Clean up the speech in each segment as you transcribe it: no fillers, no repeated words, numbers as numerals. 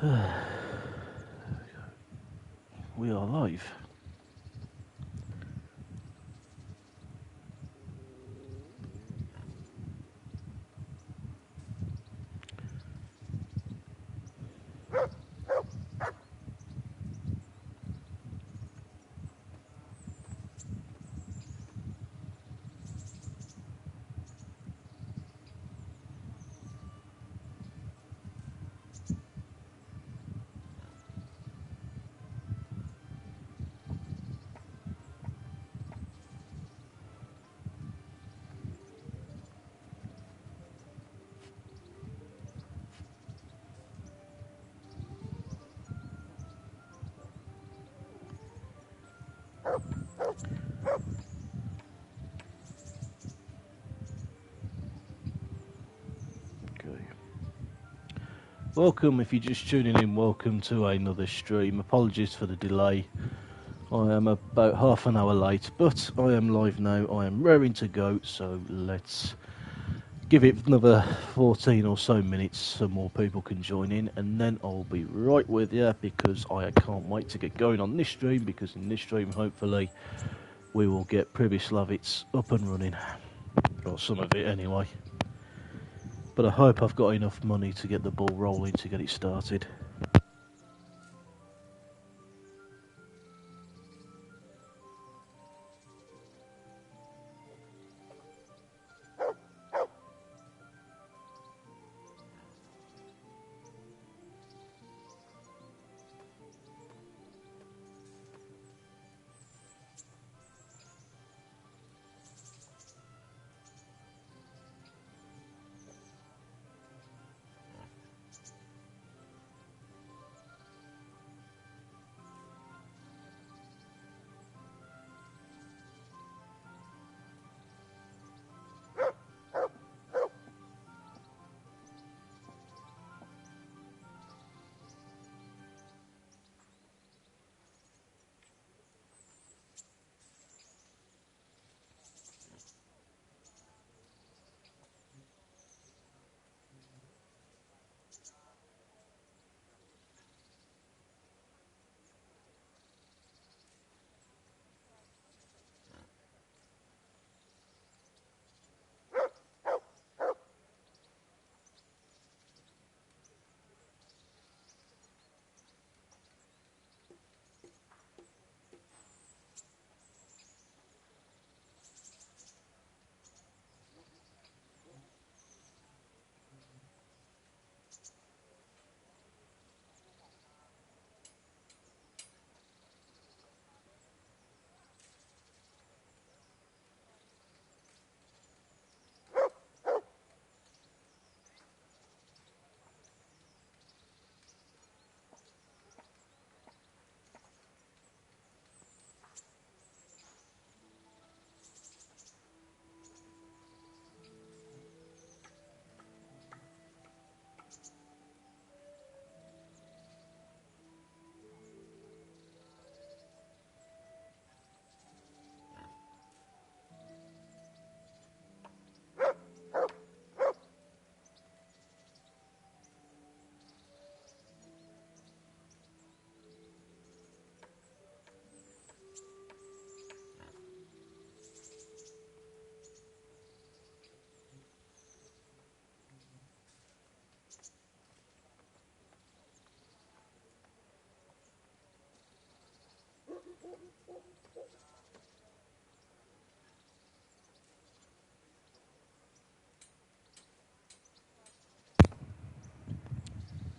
We are live. Okay. Welcome, if you're just tuning in, welcome to another stream. Apologies for the delay. I am about half an hour late, but I am live now. I am raring to go, so let's give it another 14 or so minutes so more people can join in, and then I'll be right with you because I can't wait to get going on this stream, because in this stream hopefully we will get Pribyslavitz up and running, or some of it anyway. But I hope I've got enough money to get the ball rolling to get it started.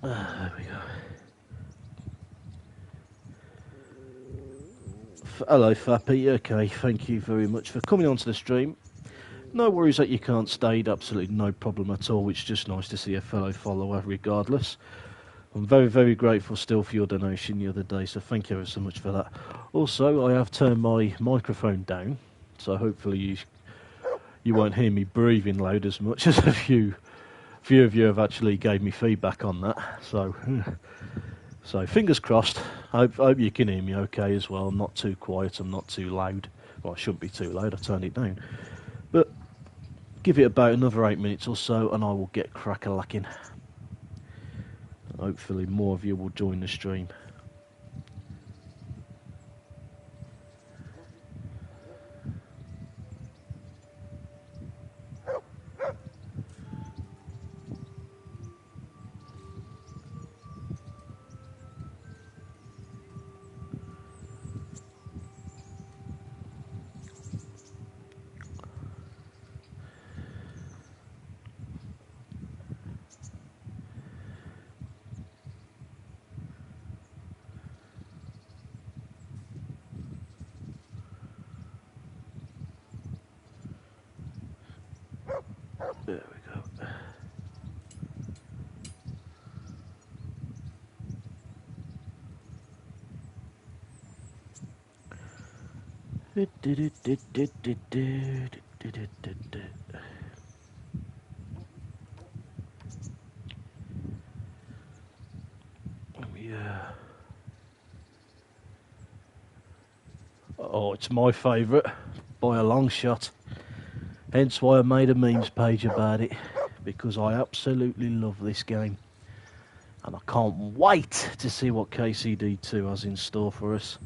There we go. Hello Fappy, okay, thank you very much for coming onto the stream. No worries that you can't stay, absolutely no problem at all. It's just nice to see a fellow follower regardless. I'm very, very grateful still for your donation the other day, so thank you ever so much for that. Also, I have turned my microphone down, so hopefully you won't hear me breathing loud as much, as a few of you have actually gave me feedback on that. So fingers crossed. I hope you can hear me okay as well. I'm not too quiet, I'm not too loud. Well, I shouldn't be too loud, I turned it down. But give it about another 8 minutes or so and I will get crack-a-lacking. Hopefully more of you will join the stream. There we go. Yeah. Oh, it's my favourite by a long shot. Hence why I made a memes page about it, because I absolutely love this game. And I can't wait to see what KCD 2 has in store for us.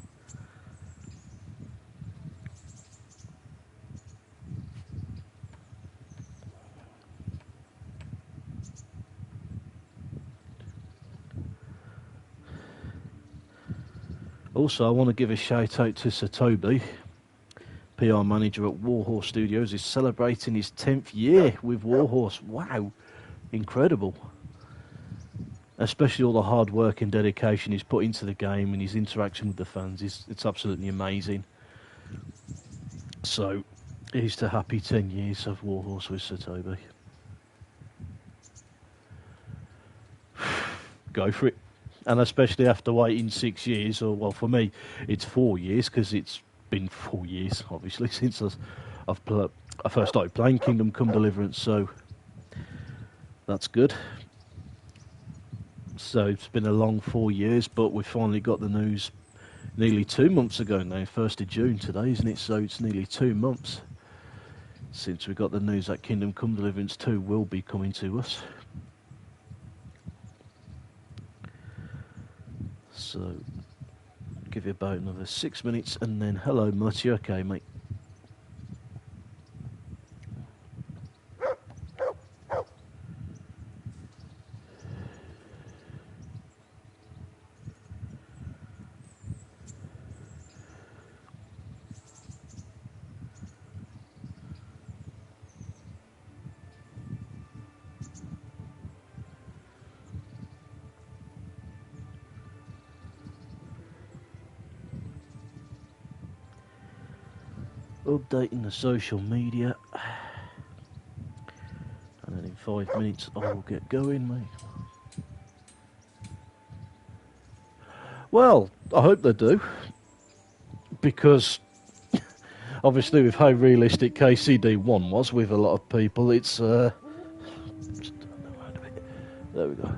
Also, I want to give a shout out to Satobi, PR manager at Warhorse Studios, is celebrating his 10th year with Warhorse. Wow, incredible. Especially all the hard work and dedication he's put into the game and his interaction with the fans. It's absolutely amazing. So, here's to happy 10 years of Warhorse with Satobi. Go for it. And especially after waiting 6 years, or well, for me, it's 4 years, because it's been 4 years, obviously, since I first started playing Kingdom Come Deliverance, so that's good. So it's been a long 4 years, but we finally got the news nearly 2 months ago now, 1st of June today, isn't it? So it's nearly 2 months since we got the news that Kingdom Come Deliverance 2 will be coming to us. So, give you about another 6 minutes, and then hello, Mutt, you okay, mate? Updating the social media, and then in 5 minutes I will get going, mate. Well, I hope they do, because obviously with how realistic KCD 1 was with a lot of people, it's just turn that around a bit. There we go.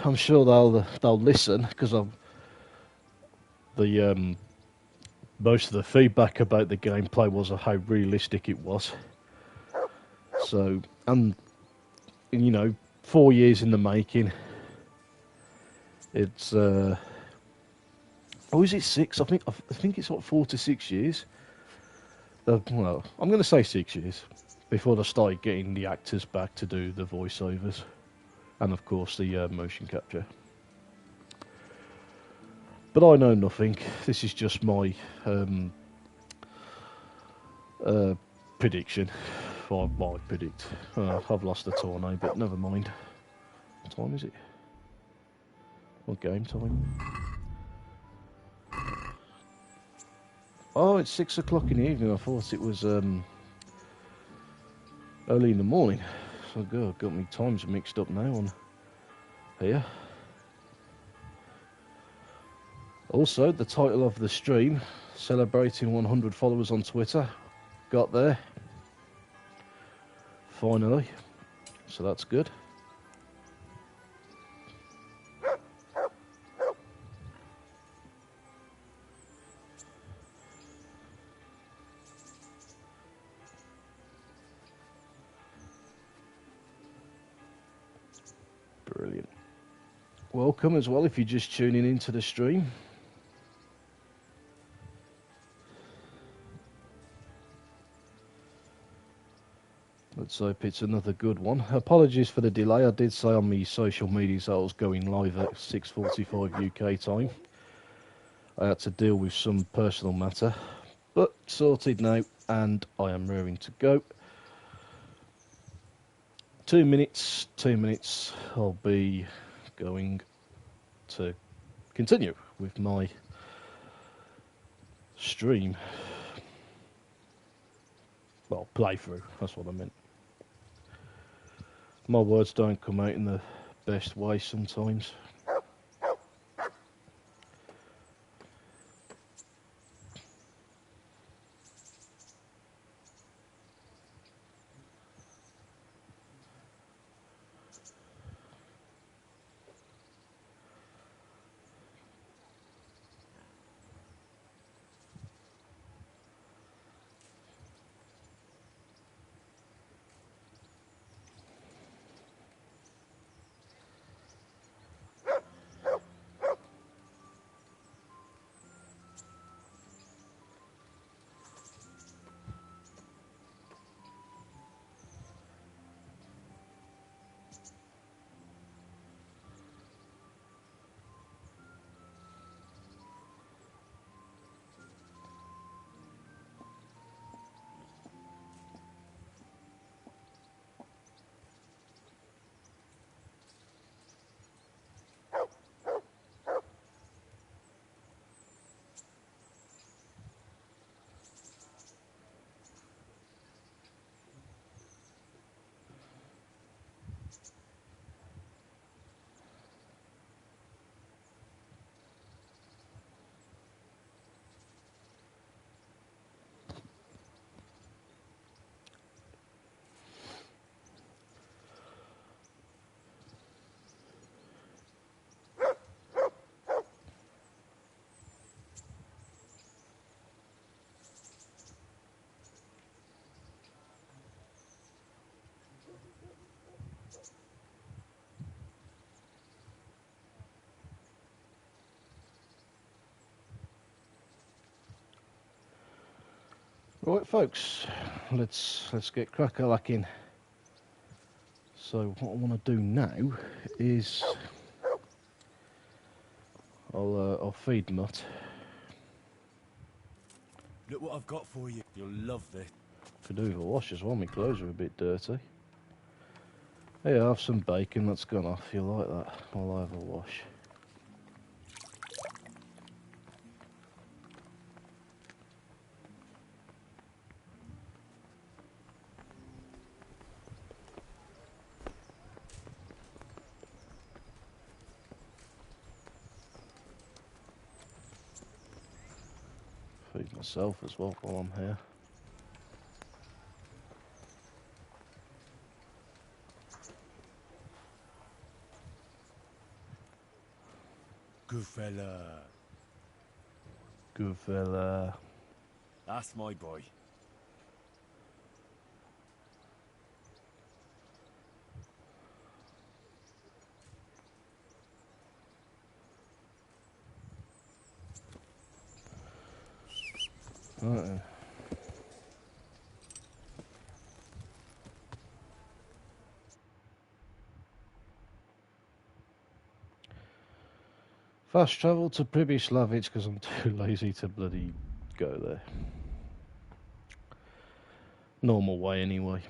I'm sure they'll listen, because most of the feedback about the gameplay was of how realistic it was. So, and 4 years in the making. It's is it 6? I think it's like 4 to 6 years. Well, I'm going to say 6 years before they started getting the actors back to do the voiceovers, and of course the motion capture. But I know nothing. This is just my prediction. I predict. I've lost the tour now, but never mind. What time is it? What game time? Oh, it's 6 o'clock in the evening. I thought it was early in the morning. So God, got me times mixed up now on here. Also, the title of the stream, celebrating 100 followers on Twitter, got there. Finally. So that's good. Brilliant. Welcome as well if you're just tuning into the stream. Let's hope it's another good one. Apologies for the delay. I did say on my social media that I was going live at 6:45 UK time. I had to deal with some personal matter, but sorted now, and I am raring to go. 2 minutes, I'll be going to continue with my stream. Well, playthrough, that's what I meant. My words don't come out in the best way sometimes. Right, folks, let's get crack-a-lacking. So what I want to do now is I'll feed Mutt. Look what I've got for you. You'll love this. Could do with a wash as well. My clothes are a bit dirty. Here, have some bacon that's gone off. You like that? I'll have a wash. Feed myself as well while I'm here. Good fella. Good fella. That's my boy. Right. Fast travel to Pribyslavich because I'm too lazy to bloody go there. Normal way anyway.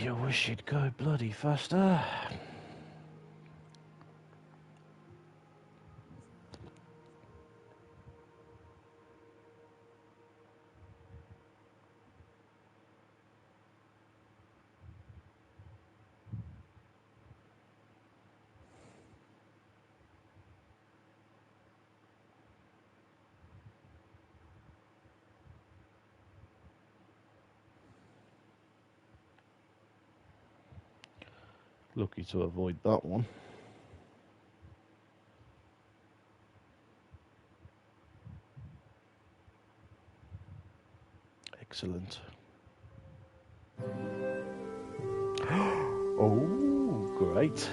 you wish you'd go bloody faster. Lucky to avoid that one. Excellent. Oh, great.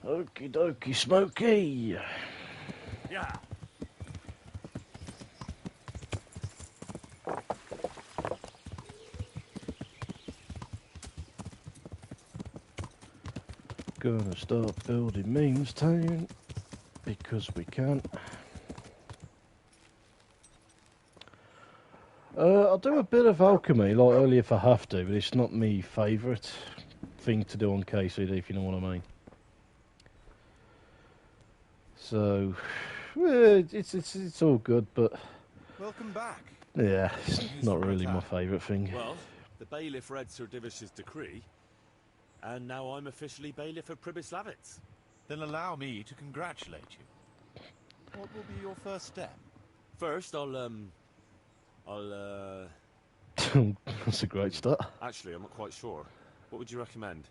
Okie dokie, Smokey. Yeah. Gonna start building Memes Town because we can. I'll do a bit of alchemy like earlier if I have to, but it's not my favourite thing to do on KCD, if you know what I mean. So, it's all good, but Welcome back. yeah, it's not really my favourite thing. Well, the bailiff read Sir Divish's decree, and now I'm officially bailiff of Pribyslavitz. Then allow me to congratulate you. What will be your first step? First, I'll That's a great start. actually, I'm not quite sure. What would you recommend?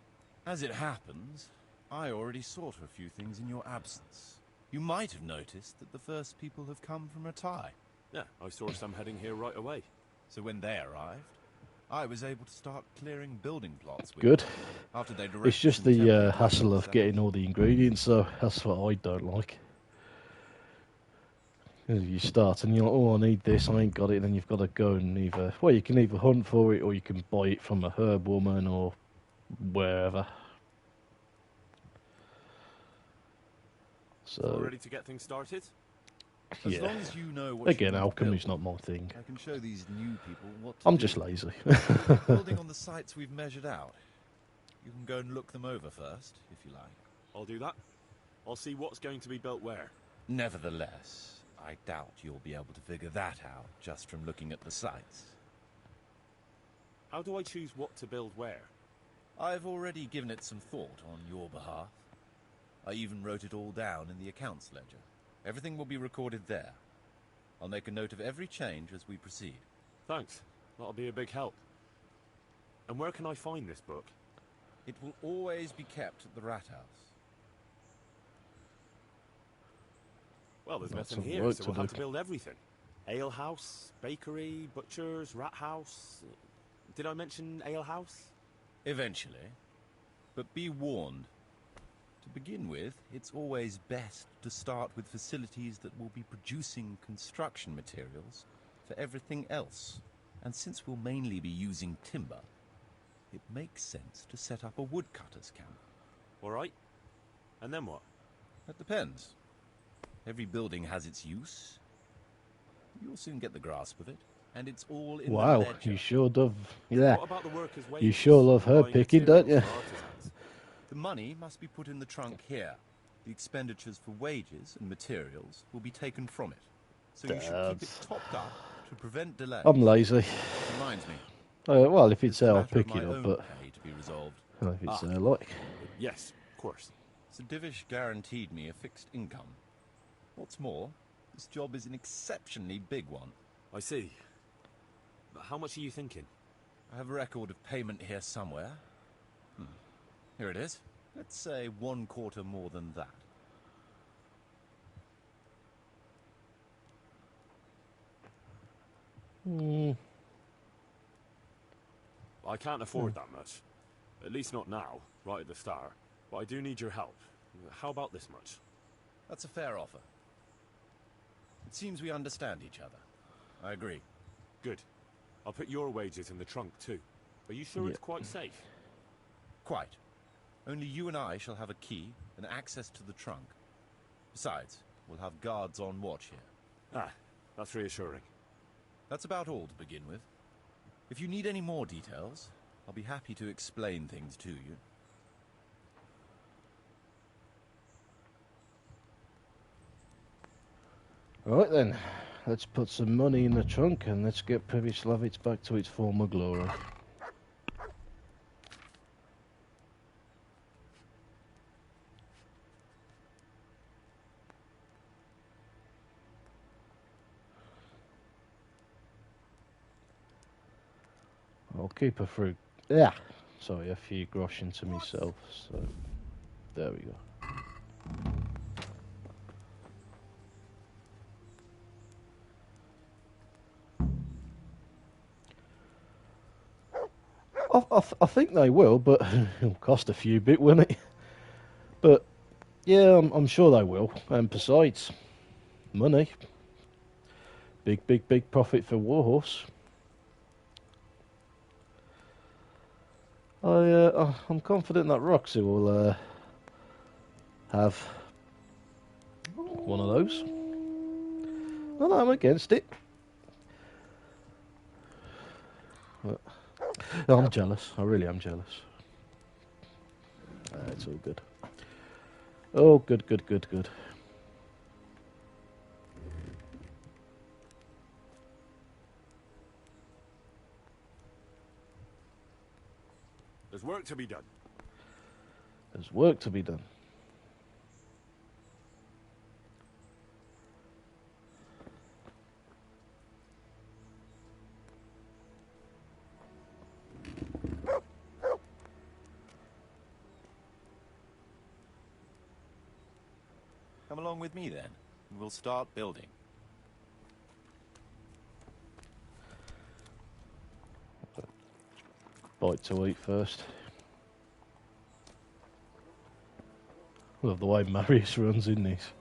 As it happens, I already saw to a few things in your absence. You might have noticed that the first people have come from Ratai. Yeah, I saw some heading here right away. So when they arrived, I was able to start clearing building plots with Good. them. After they It's just the hassle of getting all the ingredients, so that's what I don't like. You start and you're like, oh, I need this, I ain't got it, and then you've got to go and either, well, you can either hunt for it or you can buy it from a herb woman or wherever. All So, ready to get things started? As yeah. long as you know what Again, you want to alchemy's build, not my thing. I can show these new people what to I'm do. just lazy. Building on the sites we've measured out. You can go and look them over first, if you like. I'll do that. I'll see what's going to be built where. Nevertheless, I doubt you'll be able to figure that out just from looking at the sites. How do I choose what to build where? I've already given it some thought on your behalf. I even wrote it all down in the accounts ledger. Everything will be recorded there. I'll make a note of every change as we proceed. Thanks. That'll be a big help. And where can I find this book? It will always be kept at the Rat House. Well, there's That's nothing some here, work so to we'll have do. to build everything. Ale house, bakery, butchers, rat house. Did I mention ale house? Eventually. But be warned. To begin with, it's always best to start with facilities that will be producing construction materials for everything else. And since we'll mainly be using timber, it makes sense to set up a woodcutter's camp. All right. And then what? That depends. Every building has its use. You'll soon get the grasp of it, and it's all in the Wow, ledger. you sure do. Yeah, What about the workers' wages? you sure love her Buying picking, don't you? materials for artisans? The money must be put in the trunk here. The expenditures for wages and materials will be taken from it. So you should keep it topped up to prevent delays. I'm lazy. Reminds me. Well, if it's a there, I'll matter of pick it my up, own but pay to be resolved. if it's Ah. there, like. Yes, of course. Sir Divish guaranteed me a fixed income. What's more, this job is an exceptionally big one. I see. But how much are you thinking? I have a record of payment here somewhere. Here it is. Let's say 1/4 more than that. I can't afford that much. At least not now, right at the start. But I do need your help. How about this much? That's a fair offer. It seems we understand each other. I agree. Good. I'll put your wages in the trunk too. Are you sure it's quite safe? Quite. Only you and I shall have a key and access to the trunk. Besides, we'll have guards on watch here. Ah, that's reassuring. That's about all to begin with. If you need any more details, I'll be happy to explain things to you. Right then, let's put some money in the trunk and let's get Privyslavitz back to its former glory. I'll keep a few grosh into myself, so there we go. I think they will, but it'll cost a few bit, won't it? But yeah, I'm sure they will. And besides, money, big profit for Warhorse. I'm confident that Roxy will have one of those. Not that I'm against it. But I'm jealous. I really am jealous. It's all good. Oh, good. There's work to be done. There's work to be done. Come along with me then, and we'll start building. Bite to eat first. Love the way Marius runs in this.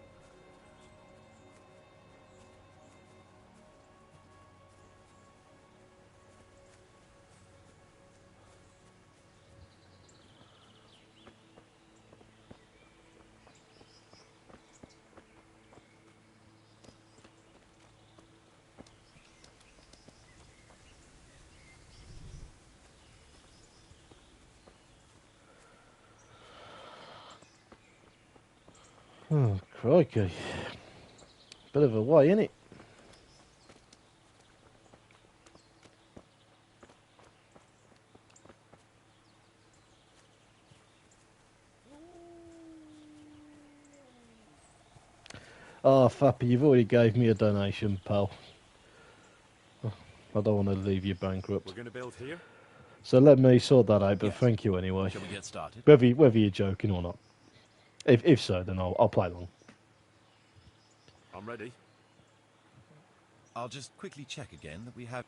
Oh, crikey. Bit of a way, innit? Oh, Fappy, you've already gave me a donation, pal. I don't want to leave you bankrupt. We're going to build here? So let me sort that out, but Yes. thank you anyway. Shall we get started? Whether you're joking or not. If so, then I'll play along. I'm ready. I'll just quickly check again that we have...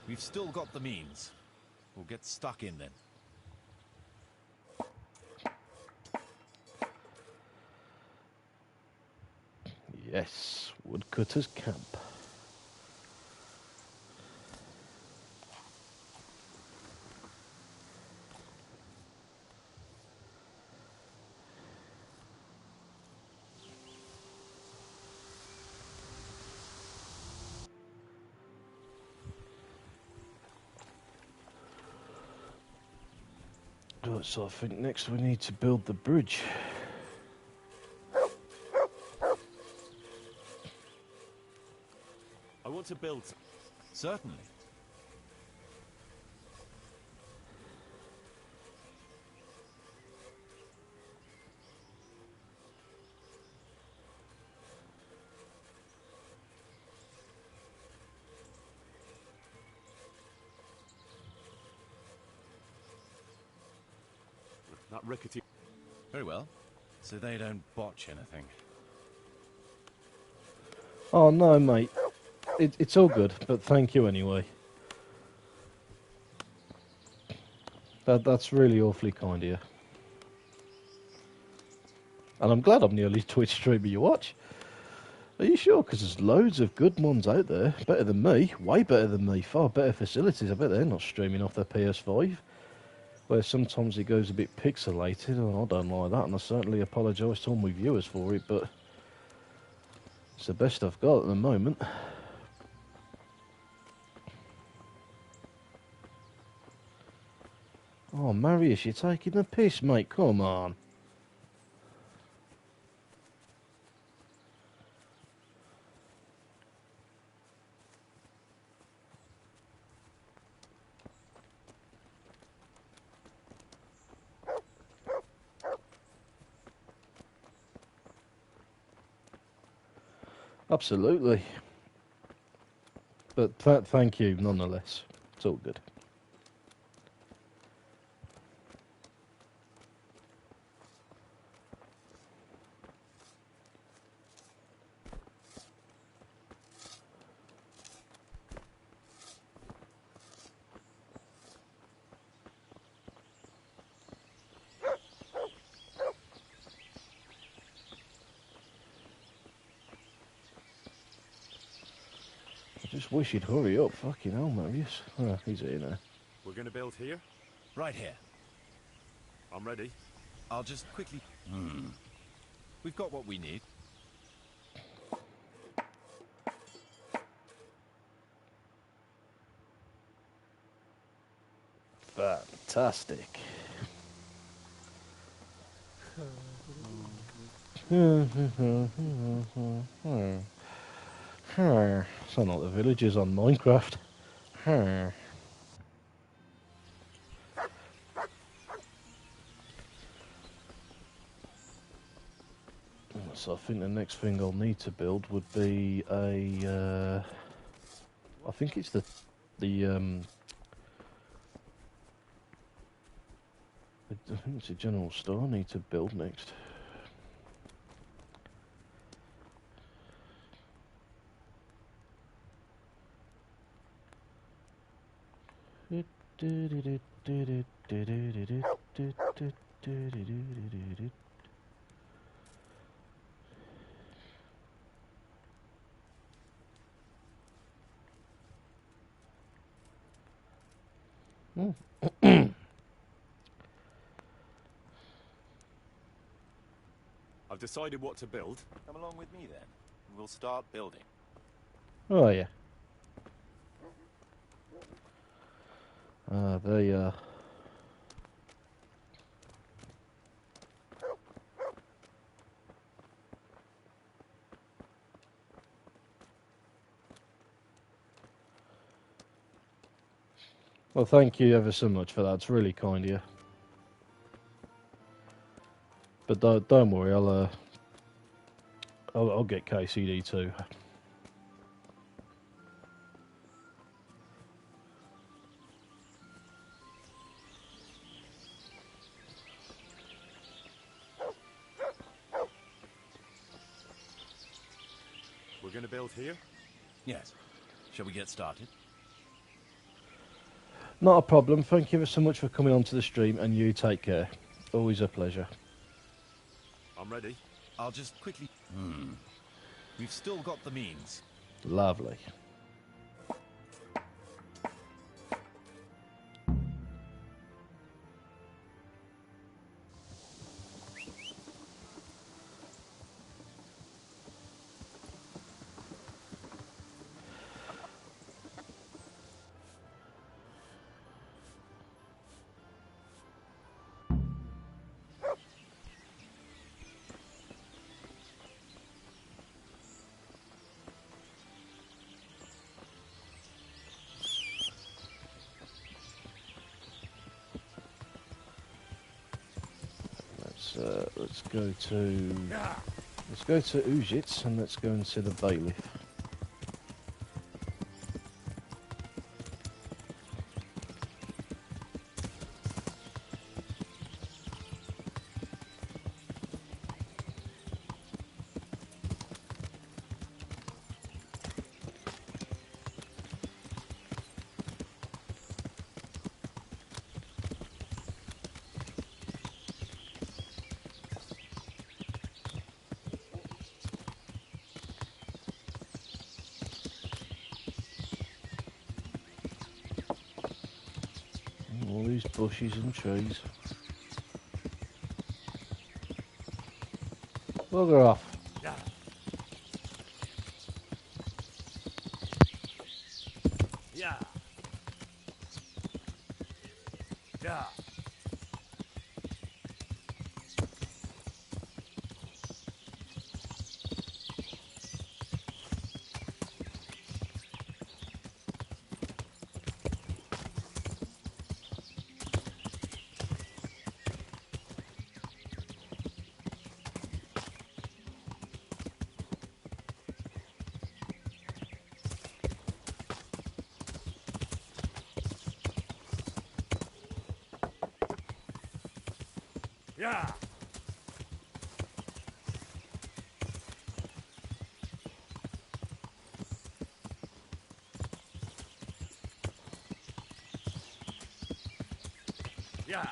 We've still got the means. We'll get stuck in then. Yes, Woodcutter's Camp. Right, so I think next we need to build the bridge. I want to build... Certainly. That rickety... Very well. So they don't botch anything. Oh no, mate. it's all good, but thank you anyway. That's really awfully kind of you. And I'm glad I'm the only Twitch streamer you watch. Are you sure? Because there's loads of good ones out there. Better than me. Way better than me. Far better facilities. I bet they're not streaming off their PS5. Where sometimes it goes a bit pixelated. And I don't like that. And I certainly apologise to all my viewers for it. But it's the best I've got at the moment. Oh, Marius, you're taking the piss, mate. Come on. Absolutely. But thank you, nonetheless. It's all good. I just wish he'd hurry up. Fucking hell, Marius. Oh, he's here now. We're going to build here? Right here. I'm ready. I'll just quickly... We've got what we need. Fantastic. Sound like the villagers on Minecraft. So I think the next thing I'll need to build would be a. I think it's the I think it's a general store I need to build next. I've decided what to build. Come along with me then. We'll start building. Oh yeah. There you are. Well, thank you ever so much for that. It's really kind of you. But don't worry, I'll get KCD too. We're going to build here? Yes. Shall we get started? Not a problem. Thank you ever so much for coming onto the stream, and you take care. Always a pleasure. I'm ready. I'll just quickly... We've still got the means. Lovely. Let's go to Ujits and let's go and see the bailiff. bushes and trees. Bugger off. Yeah. Yeah. Yeah. Yeah. Yeah.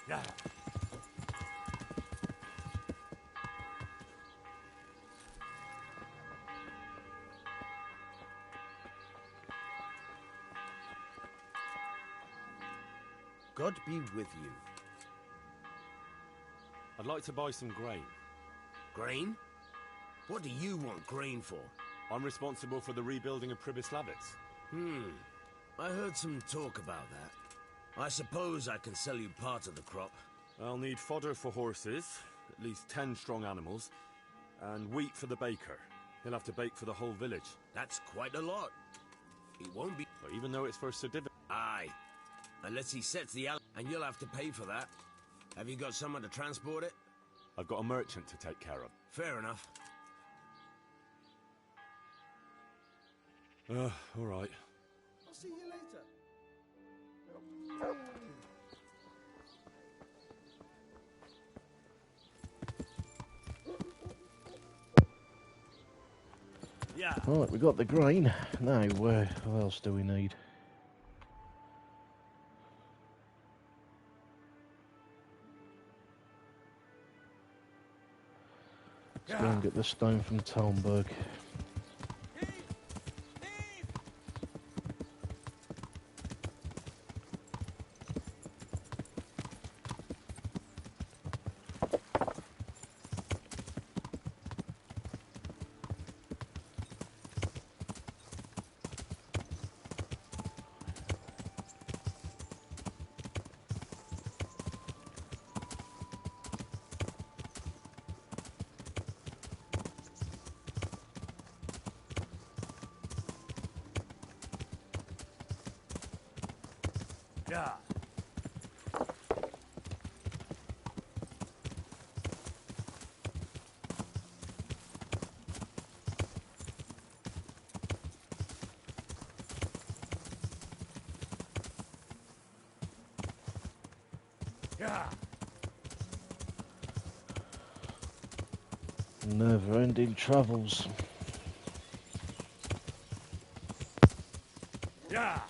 Yeah. God be with you. I'd like to buy some grain. Grain? What do you want grain for? I'm responsible for the rebuilding of Pribyslavitz. I heard some talk about that. I suppose I can sell you part of the crop. I'll need fodder for horses, at least 10 strong animals, and wheat for the baker. He'll have to bake for the whole village. That's quite a lot. He won't be... But even though it's for Sir Div... Aye. Unless he sets the... And you'll have to pay for that. Have you got someone to transport it? I've got a merchant to take care of. Fair enough. All right. I'll see you later. Yeah. Right, we got the grain. Now, what else do we need? Let's go and get the stone from Talmberg. Yeah. Yeah. Never-ending travels. Yeah.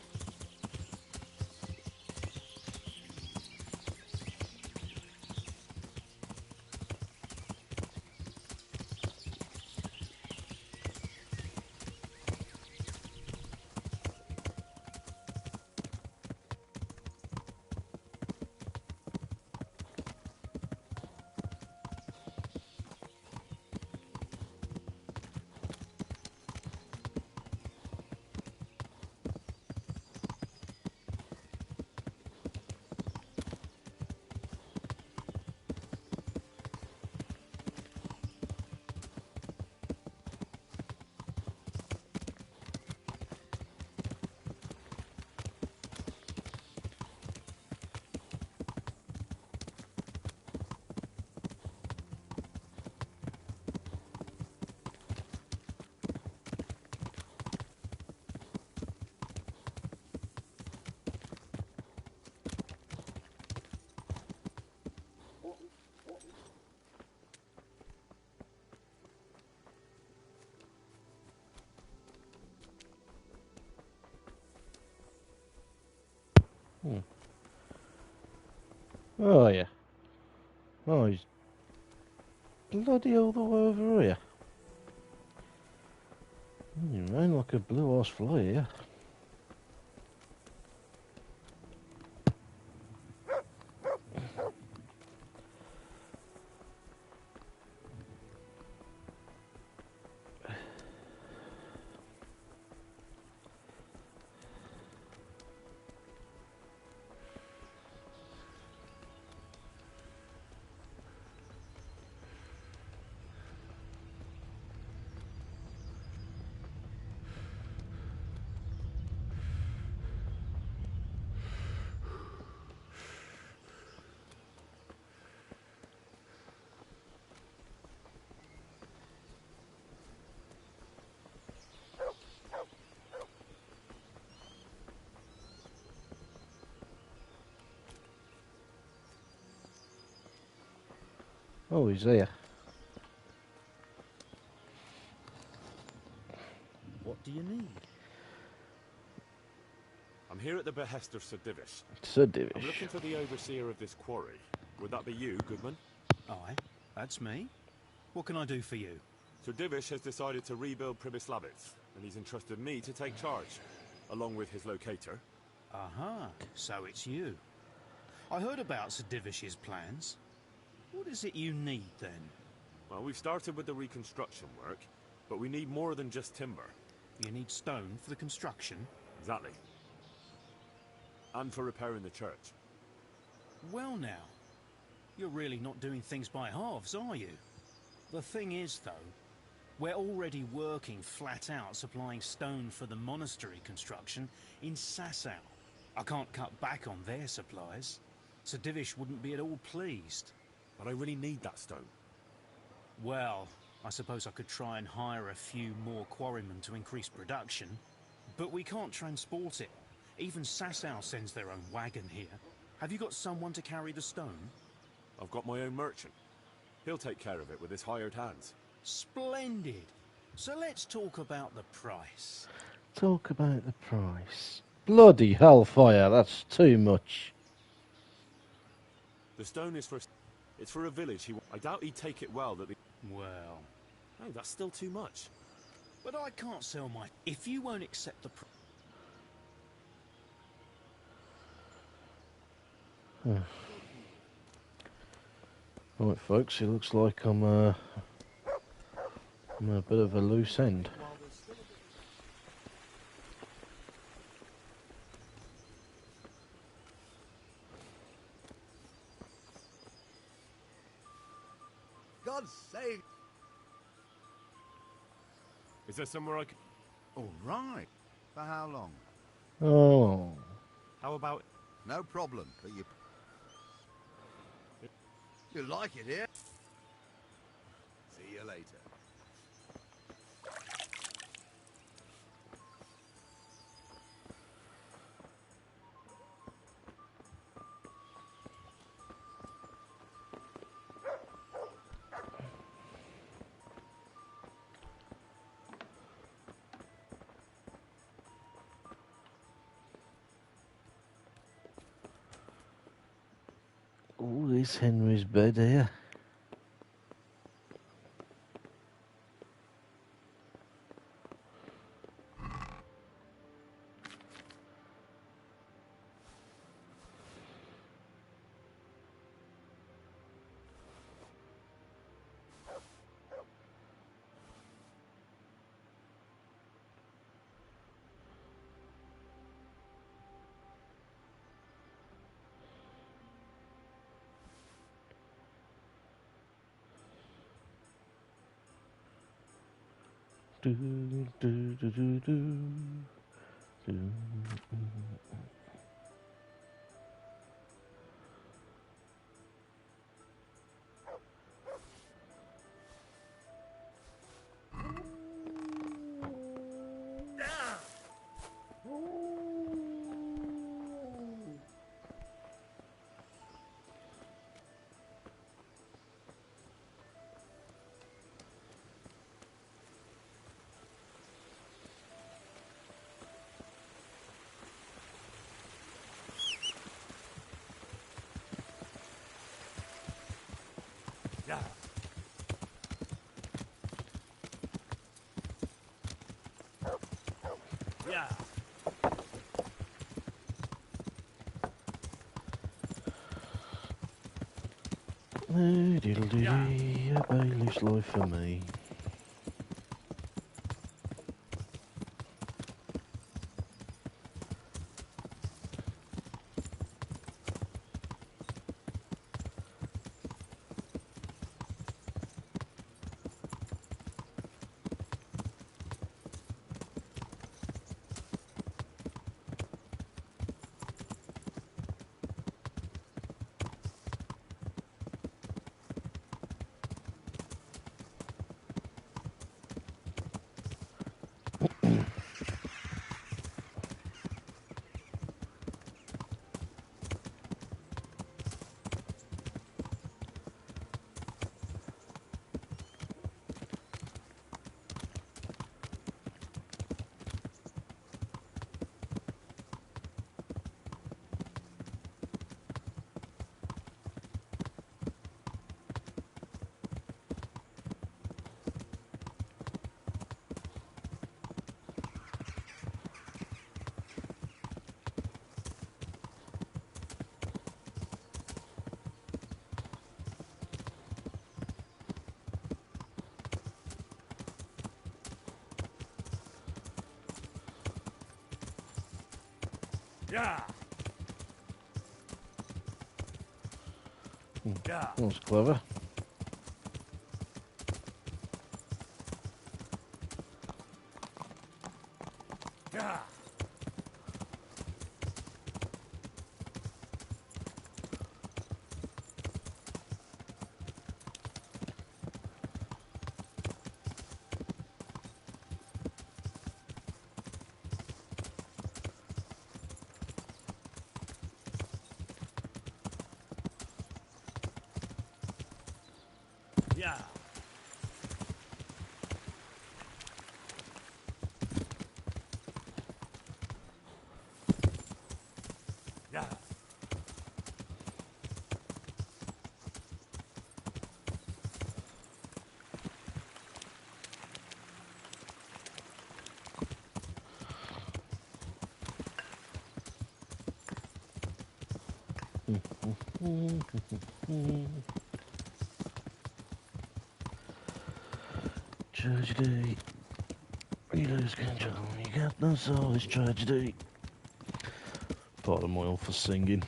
Oh, yeah. Oh, he's bloody all the way over here. You rain like a blue-ass fly here. Oh, he's there. What do you need? I'm here at the behest of Sir Divish. Sir I'm Divish. looking for the overseer of this quarry. Would that be you, Goodman? Aye, that's me. What can I do for you? Sir Divish has decided to rebuild Pribislabitz, and he's entrusted me to take charge, along with his locator. Aha, so it's you. I heard about Sir Divish's plans. What is it you need, then? Well, we've started with the reconstruction work, but we need more than just timber. You need stone for the construction? Exactly. And for repairing the church. Well now, you're really not doing things by halves, are you? The thing is, though, we're already working flat out supplying stone for the monastery construction in Sasau. I can't cut back on their supplies. Sir Divish wouldn't be at all pleased. But I really need that stone. Well, I suppose I could try and hire a few more quarrymen to increase production, but we can't transport it. Even Sasau sends their own wagon here. Have you got someone to carry the stone? I've got my own merchant. He'll take care of it with his hired hands. Splendid. So let's talk about the price. Talk about the price. Bloody hellfire, that's too much. The stone is for... It's for a village. I doubt he'd take it well that the... Well... No, that's still too much. But I can't sell my... If you won't accept the price... Right, folks, it looks like I'm a bit of a loose end. God save... Is there somewhere I could... All right. For how long? Oh. How about... No problem, but you... You like it here? See you later. Oh, this Henry's bed here. Do, do, do, do, do. Do. Diddle-dee-dee, a bailiff's life for me. Yeah. Yeah. That was clever. Yeah. Yeah. Yeah. Tragedy. You lose control. You got no soul. It's tragedy. Pardon my awful singing.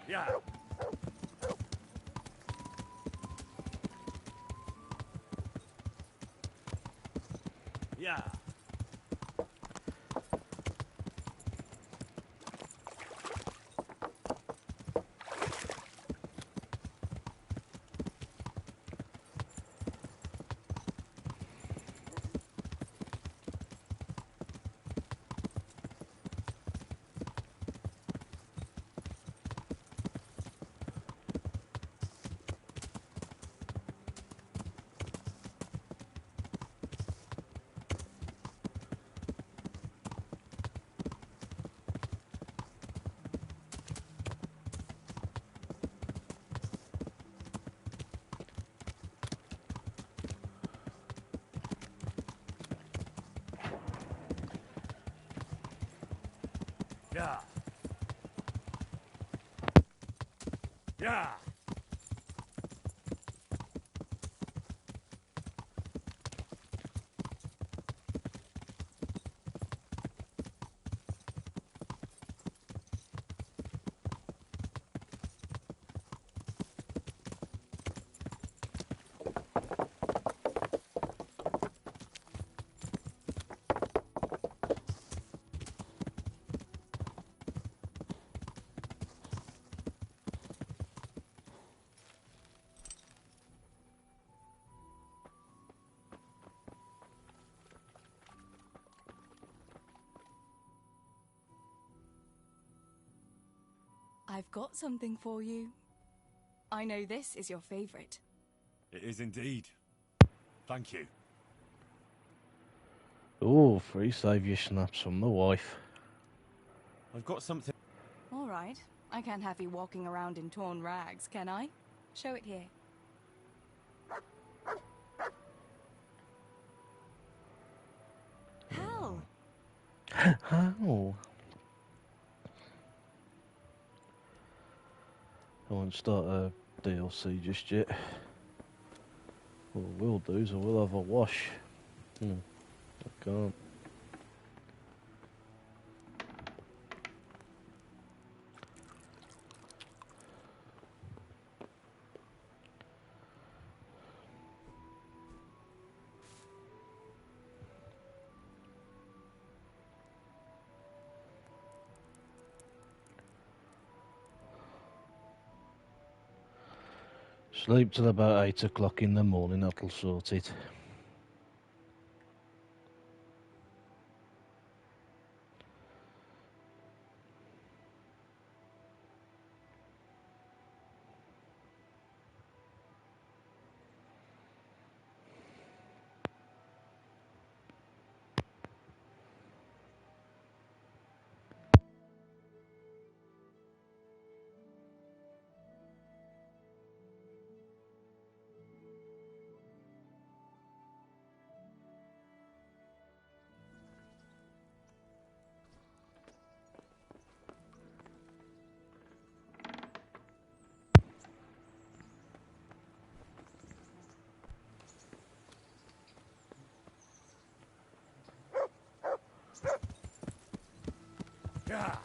Yeah. Yeah. Yeah. Yeah. I've got something for you. I know this is your favorite. It is indeed. Thank you. Oh, free saviour snaps from the wife. I've got something. All right. I can't have you walking around in torn rags, can I? Show it here. Hal! How? I won't start a DLC just yet. What we'll do is we'll have a wash. I can't. Sleep till about 8 o'clock in the morning, that'll sort it. Yeah.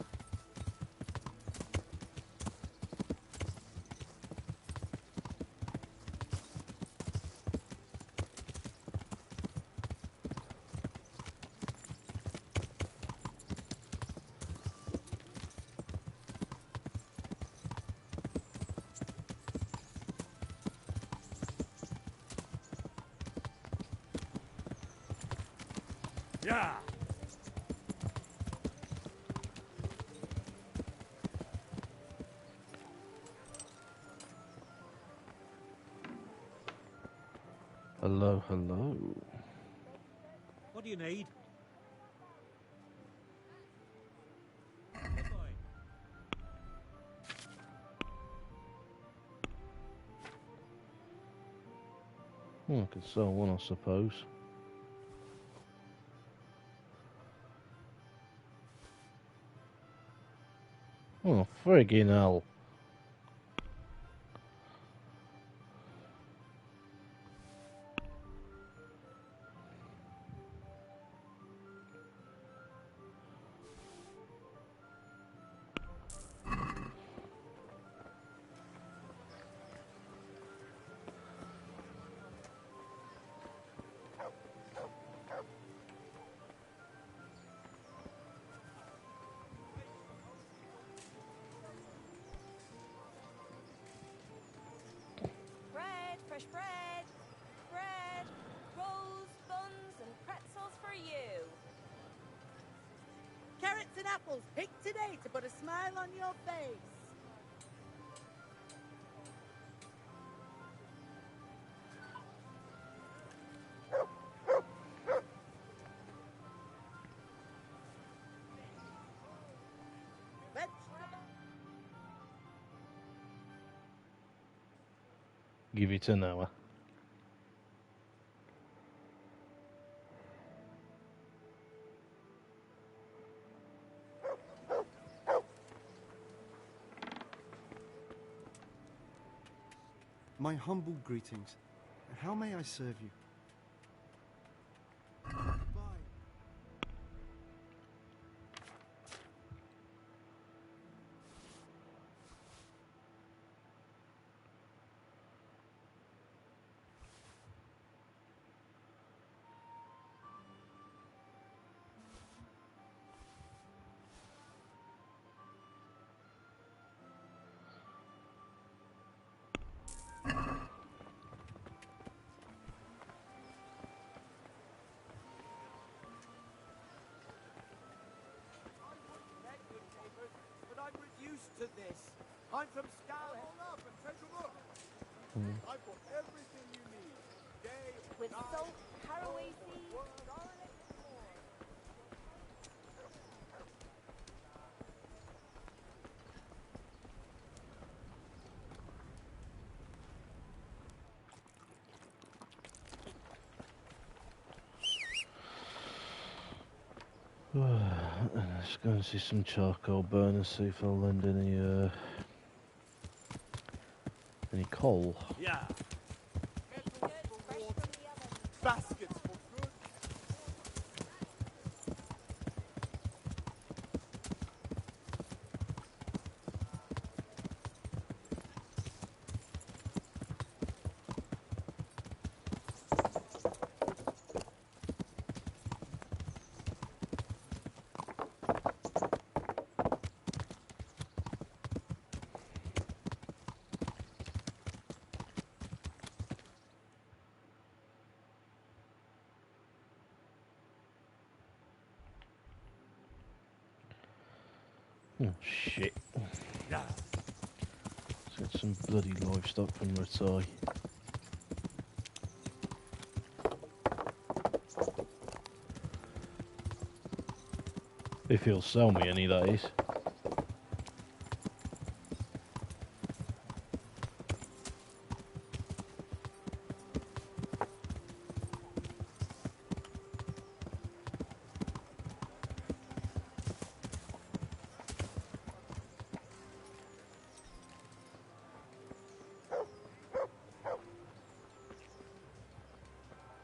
Yeah. Hello, hello. What do you need? I could sell one, I suppose. Oh, friggin' hell. Bread, fresh bread, bread, rolls, buns, and pretzels for you. Carrots and apples picked today to put a smile on your face. Give it an hour. My humble greetings. How may I serve you? But I'm reduced to this. I'm from Scarlet. Hold up and take a look. I've got everything you need. Day, With night, salt, caraway gold, seeds, wood. garlic, and more. Let's go and see some charcoal burners, see if they'll lend any coal. Yeah. Good, fresh from the oven. Baskets for good. Oh shit. Yeah. Let's get some bloody livestock from Ratai. If he'll sell me any, that is.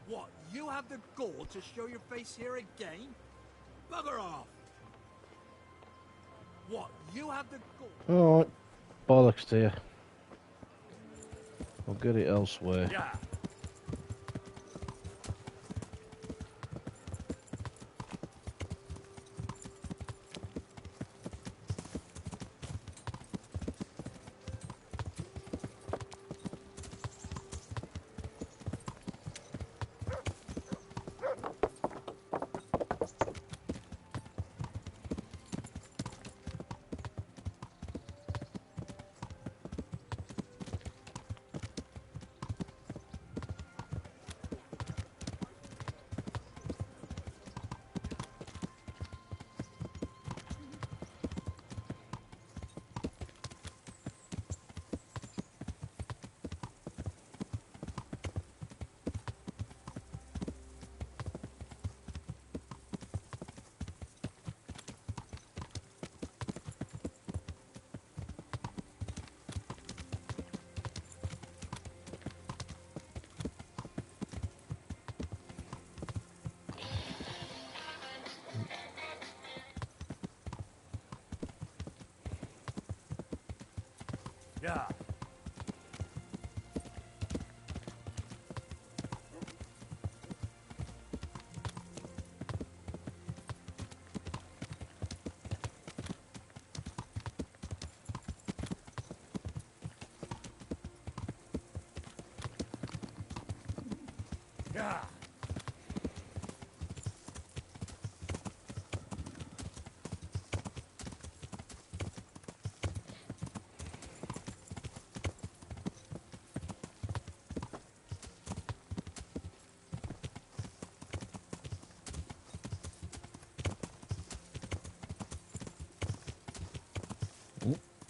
What, you have the gall to show your face here again? Bugger off! What, you have the gall? Alright, bollocks to you. I'll get it elsewhere. Yeah. Yeah. Yeah.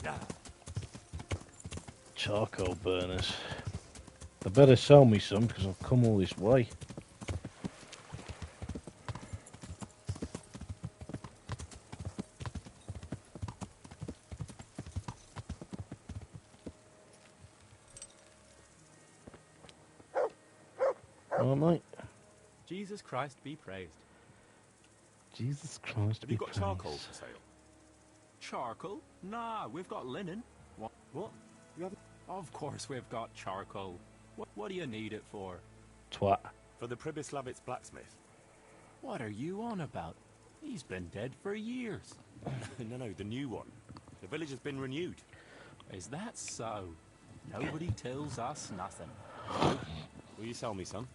Yeah. Charcoal burners. They better sell me some because I've come all this way. Alright, mate. Jesus Christ be praised. Jesus Christ Have be you got charcoal praised. for sale? Charcoal? Nah, we've got linen. What? You haven't? Of course we've got charcoal. What do you need it for? Twat. For the Pribyslavitz blacksmith. What are you on about? He's been dead for years. No, the new one. The village has been renewed. Is that so? Nobody tells us nothing. Will you sell me some?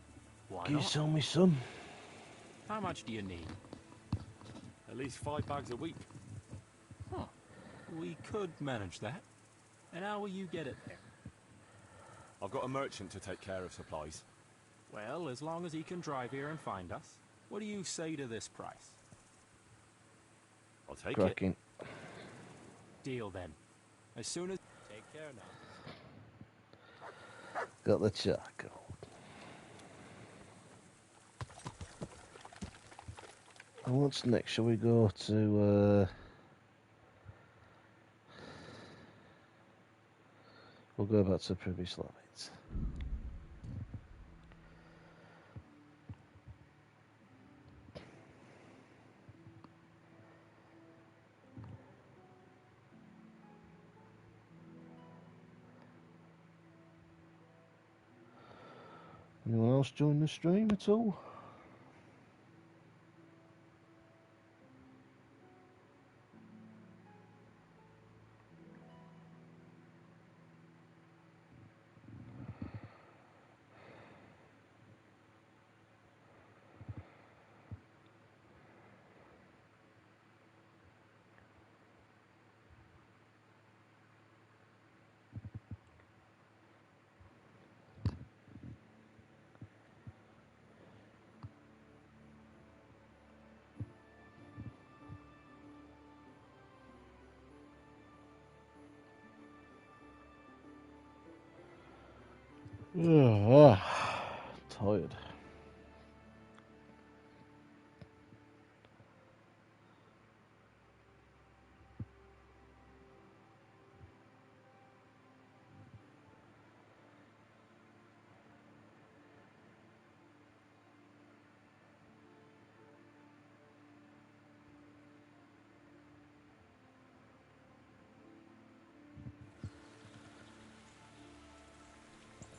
Why Can you not? sell me some? How much do you need? At least 5 bags a week. Huh. We could manage that. And how will you get it there? I've got a merchant to take care of supplies. Well, as long as he can drive here and find us. What do you say to this price? I'll take Cracking. it. Deal then. As soon as... Take care now. Got the charcoal. And what's next? Shall we go to... We'll go back to previous lines. Anyone else join the stream at all? Tired.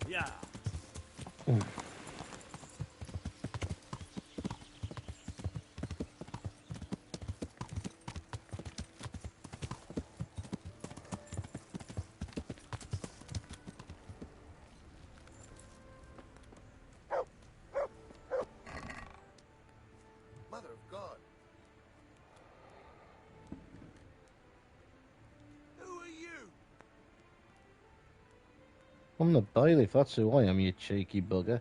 Yeah. Mother of God. Who are you? I'm the bailiff, that's who I am, you cheeky bugger.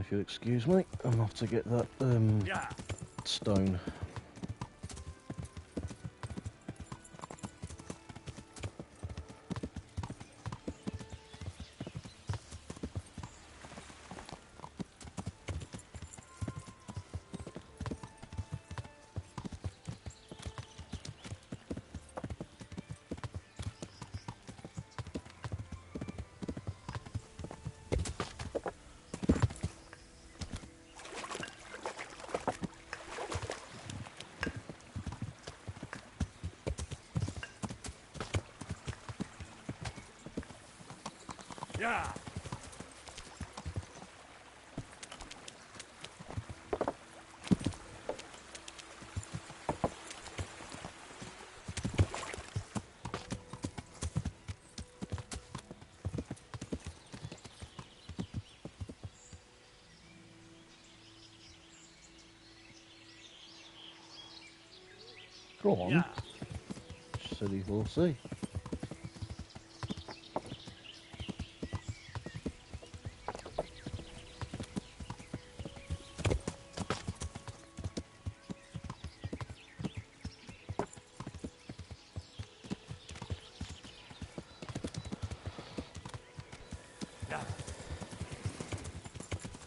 If you'll excuse me, I'm off to get that stone. Yeah. Go on. Yeah. Silly horsey.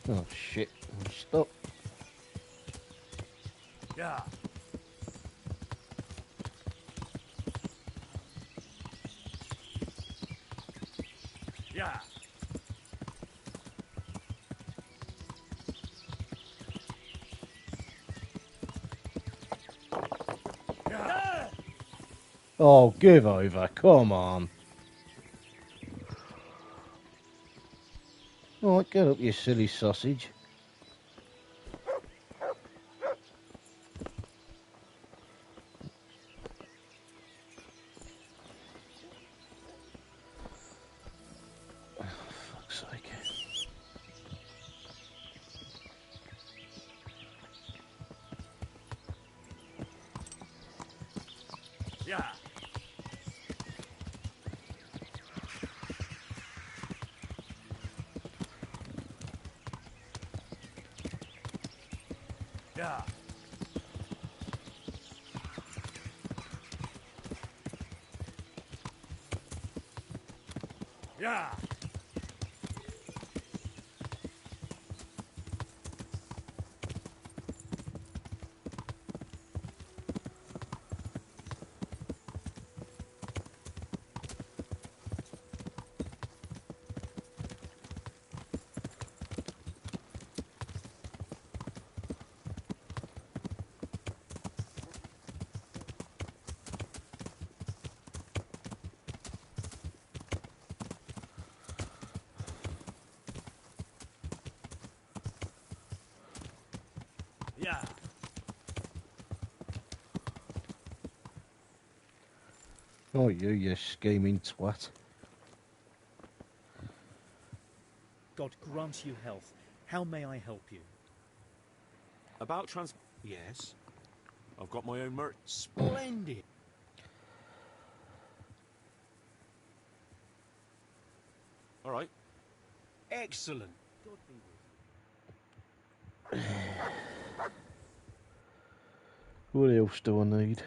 Oh shit, stop. Yeah. Yeah. Yeah. Oh, give over, come on. Alright, get up, you silly sausage. Yeah. Yeah. Yeah. Oh, you scheming twat. God grant you health. How may I help you? About Yes. I've got my own merch. Splendid. All right. Excellent. What else do I need?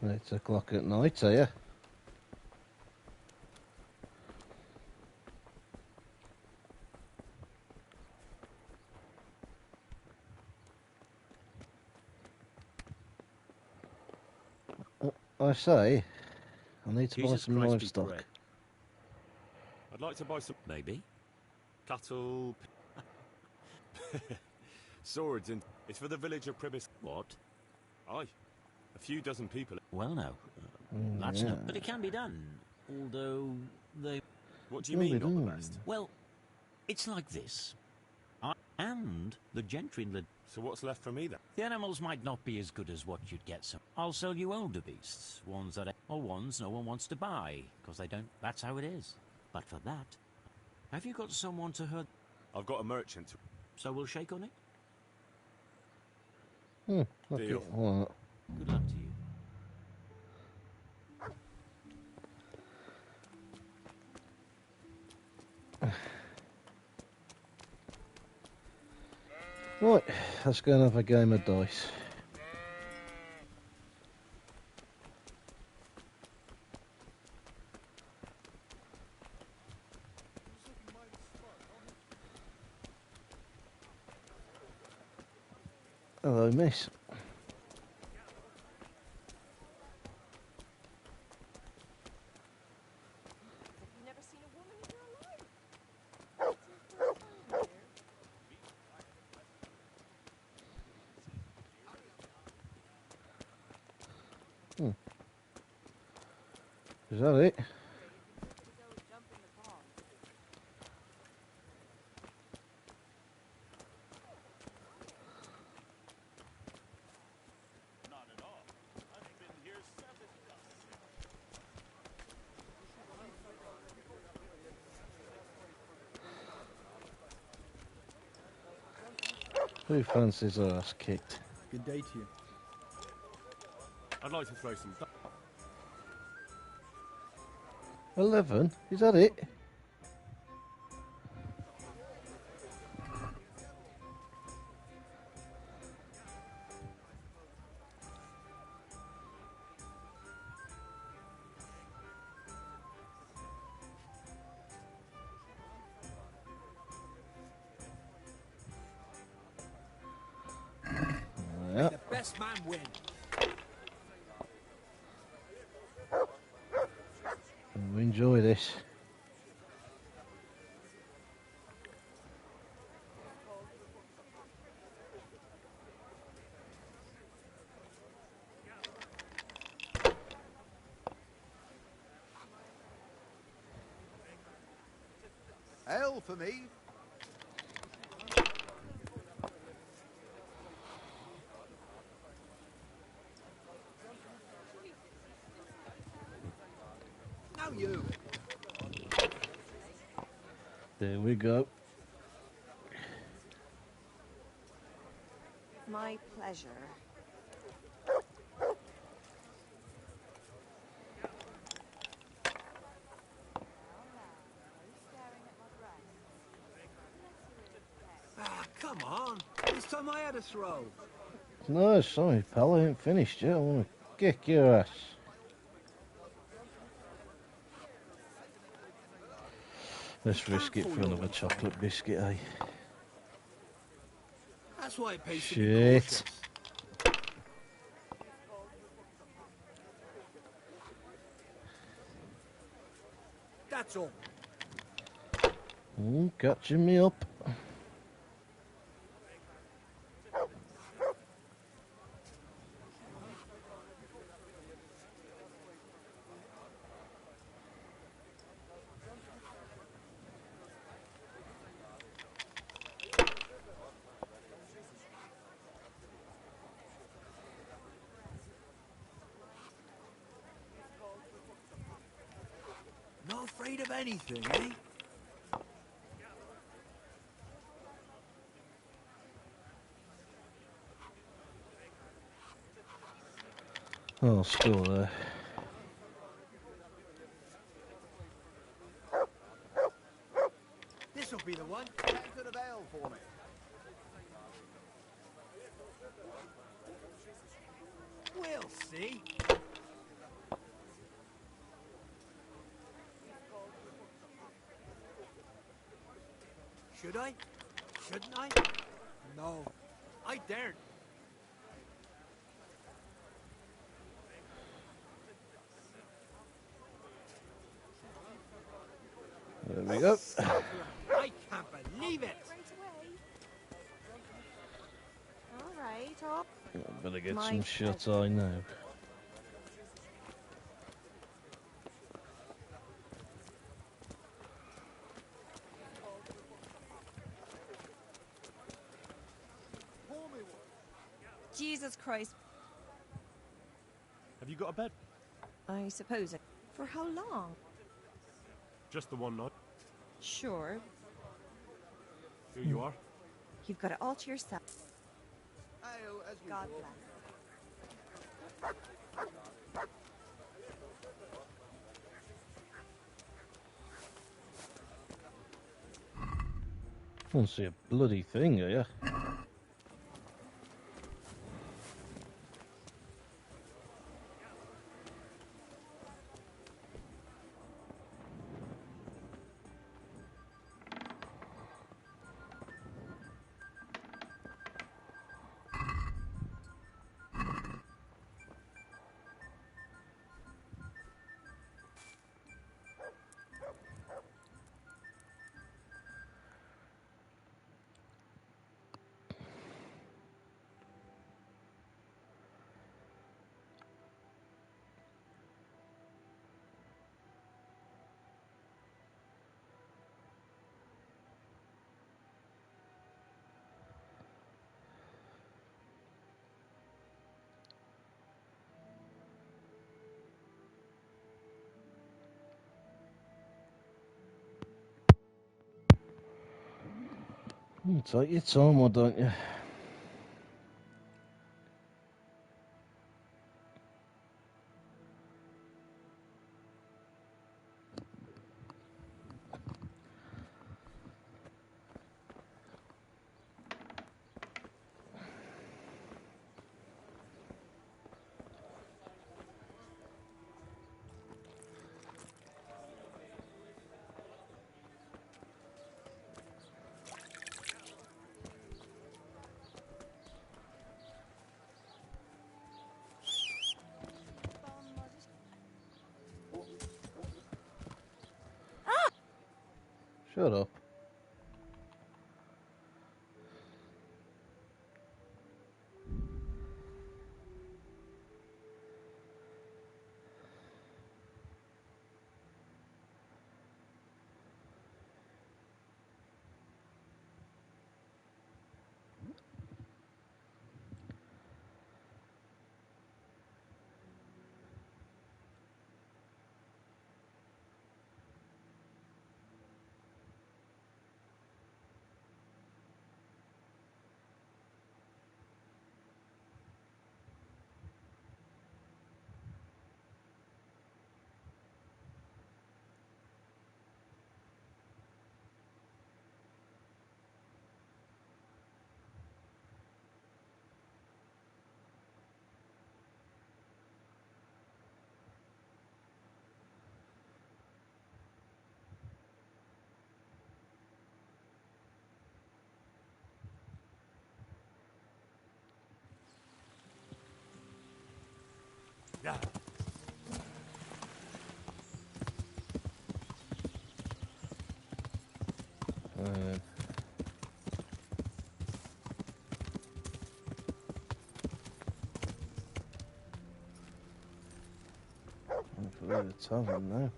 It's 8 o'clock at night, are you? I say, I need to buy Jesus some Christ be livestock. praised. I'd like to buy some Maybe. cattle, swords, and it's for the village of Pribis. What? Aye, a few dozen people. Well, no. That's yeah. no. But it can be done. Although they. What do you mean, not the best? Well, it's like this. I and the gentry in the. So what's left for me then? The animals might not be as good as what you'd get some. I'll sell you older beasts, ones that or ones no one wants to buy because they don't. That's how it is. But for that, have you got someone to herd? I've got a merchant. So we'll shake on it. Okay. Deal. Well, Good luck to you. right, let's go and have a game of dice. Hello, miss. Have you never seen a woman in your life? It's your first time here. Is that it? Who fancies her ass kicked? Good day to you. I'd like to throw some... 11? Is that it? May the best man win. We enjoy this. Ale for me. Now you. There we go. My pleasure. Ah, come on. This time I had a throw. No, sorry, pal, I ain't finished yet. I want to kick your ass. Let's risk it for another chocolate biscuit, eh? That's why it pays to be Shit. cautious. That's all. Catching me up. Not afraid of anything, eh? Oh, still there. This'll be the one. Bit of ale for me. We'll see. Should I? Shouldn't I? No, I daren't. There we go. I can't believe it. All right, up. I better get My some shut eye now. Jesus Christ. Have you got a bed? I suppose it. For how long? Just the one night. Sure. Here you are. You've got it all to yourself. Ale as God usual. bless. I don't see a bloody thing here. Take your time, why don't you? Shut up. Yeah. For the tavern now.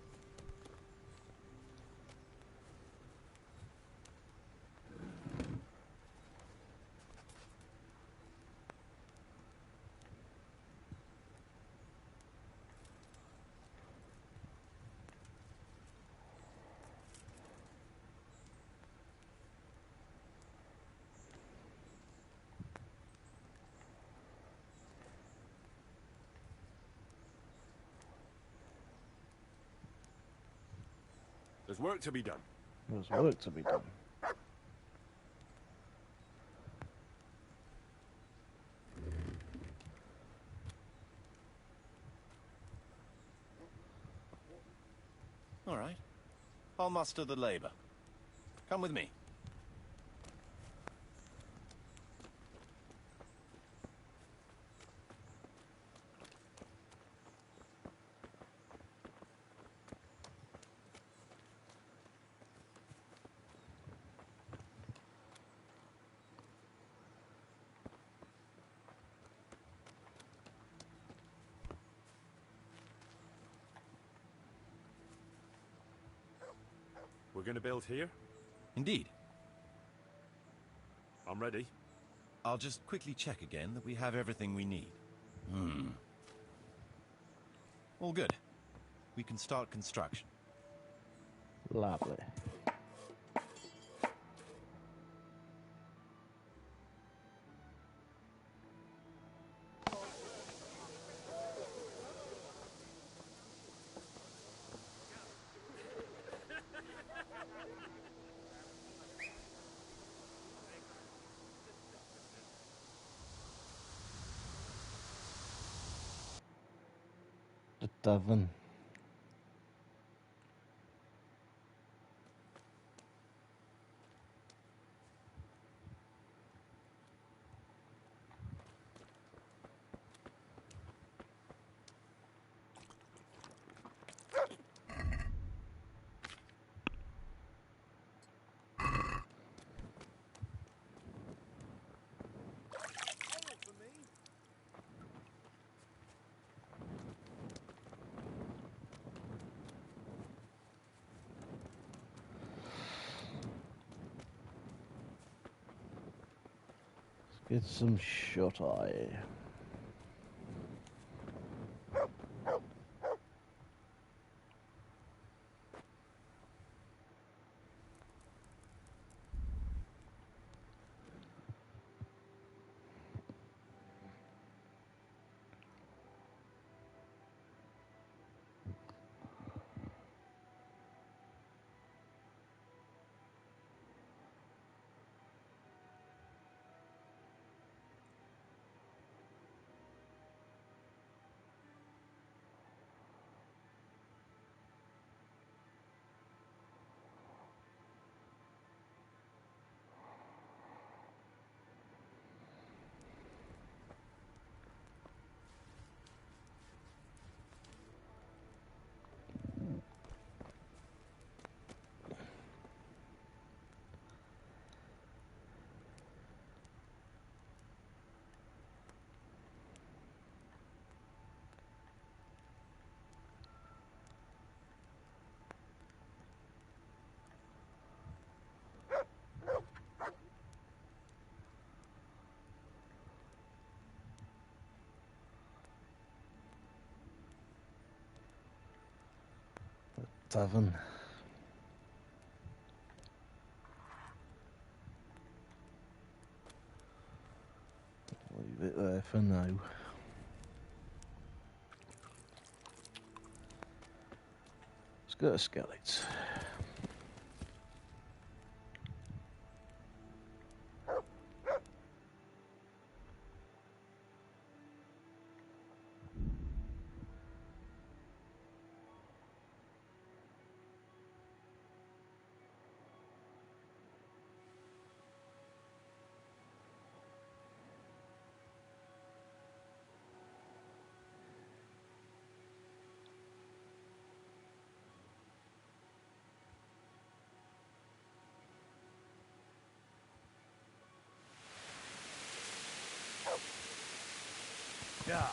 There's work to be done. There's work to be done. All right. I'll muster the labor. Come with me. We're going to build here? Indeed. I'm ready. I'll just quickly check again that we have everything we need. All good. We can start construction. Lovely. The tavern. Get some shut eye. Tavern. Leave it there for now. Let's go to Skeletons. Yeah.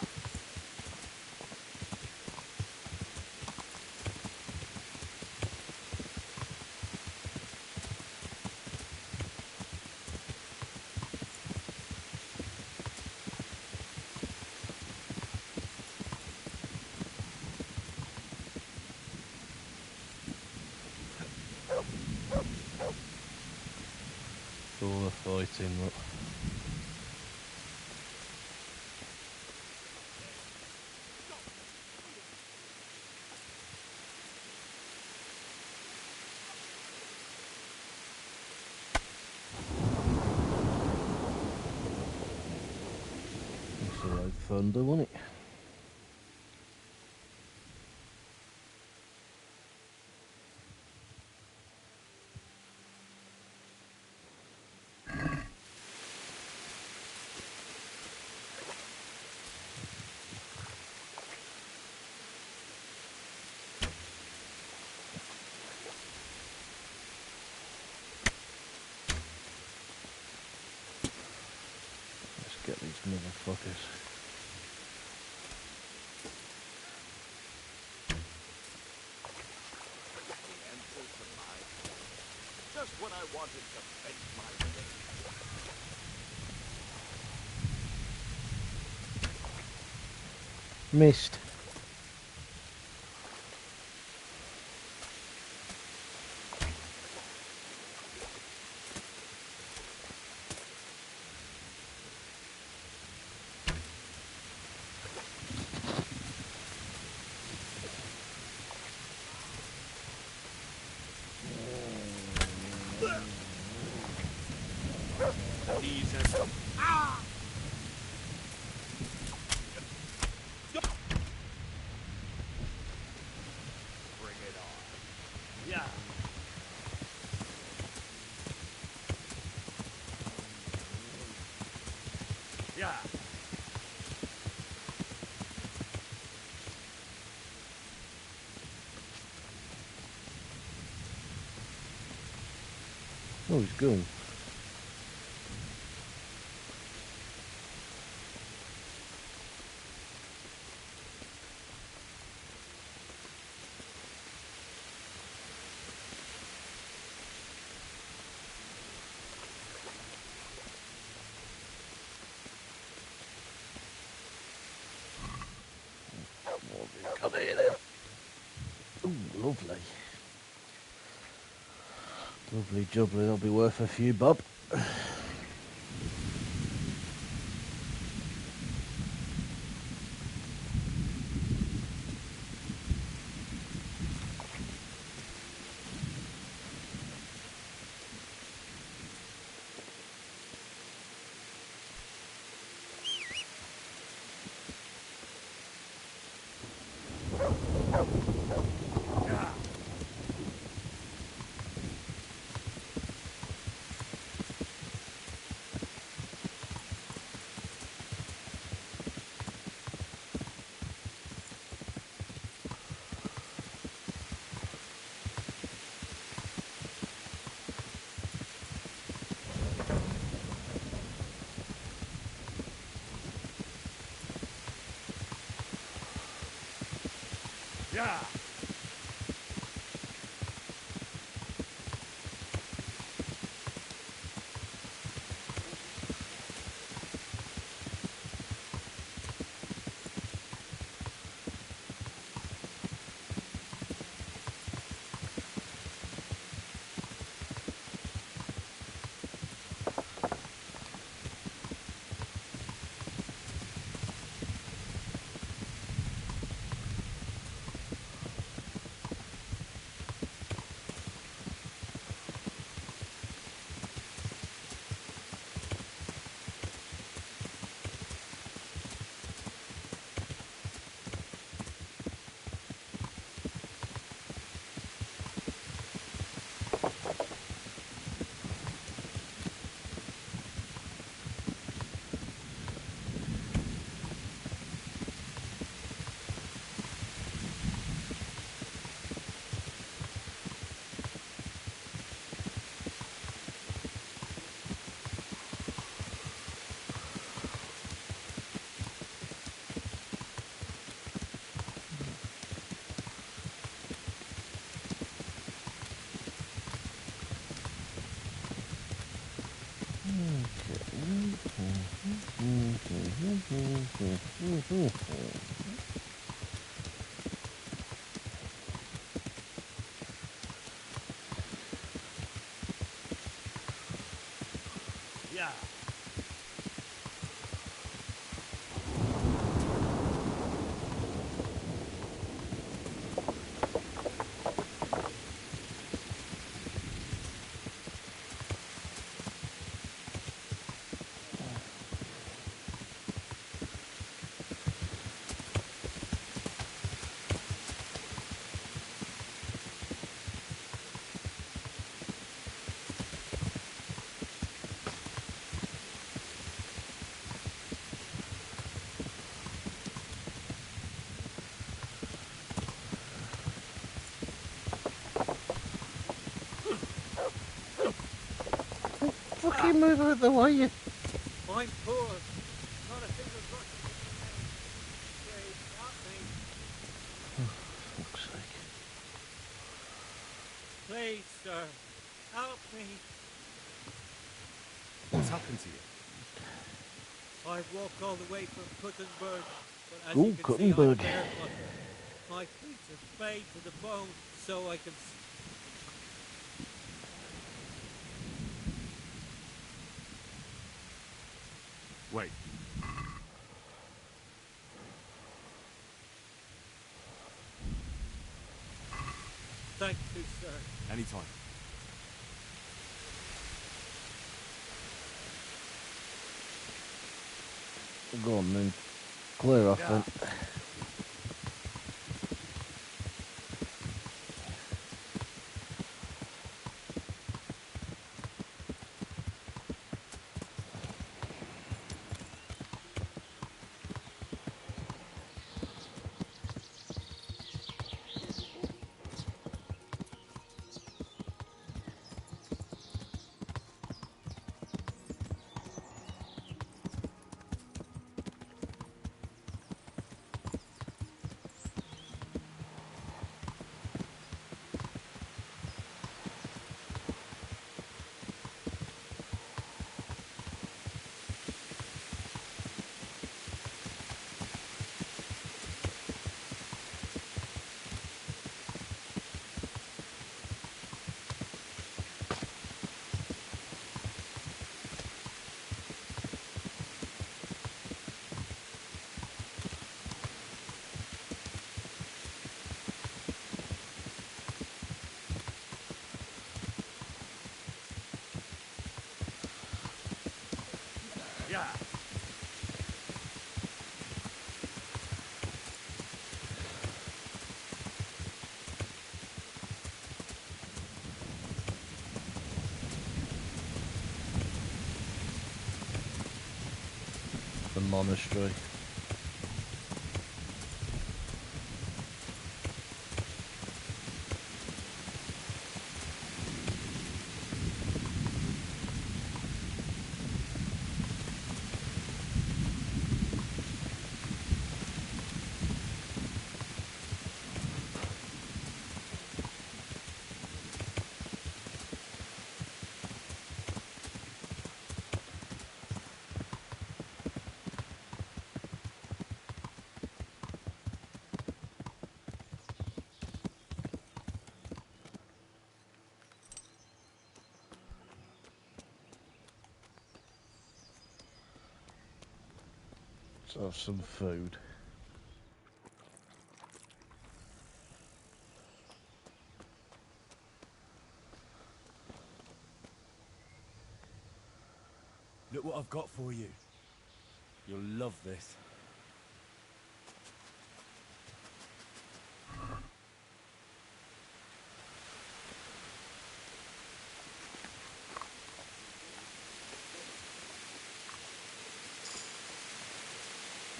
All the fighting, look. That's a load of thunder, wasn't it? Let's get these motherfuckers. Just what I wanted to vent my rage. Missed. Jesus. Ah! Bring it on. Yeah. Yeah. Oh, he's gone. Come here then. Ooh, lovely. Lovely jubbly, that'll be worth a few bob. Yeah. Yeah. Fucking move out the way, you. I'm poor. Not a single drop of Please, help me. Fuck's sake. Please, sir. Help me. What's happened to you? I've walked all the way from Kuttenberg, but as Oh, you can see, I'm Kuttenberg. barefoot. My feet are frayed to the bone, so I can... Wait. Thank you, sir. Anytime. Go on then. Clear off then. Yeah. The monastery. Let's have some food. Look what I've got for you. You'll love this.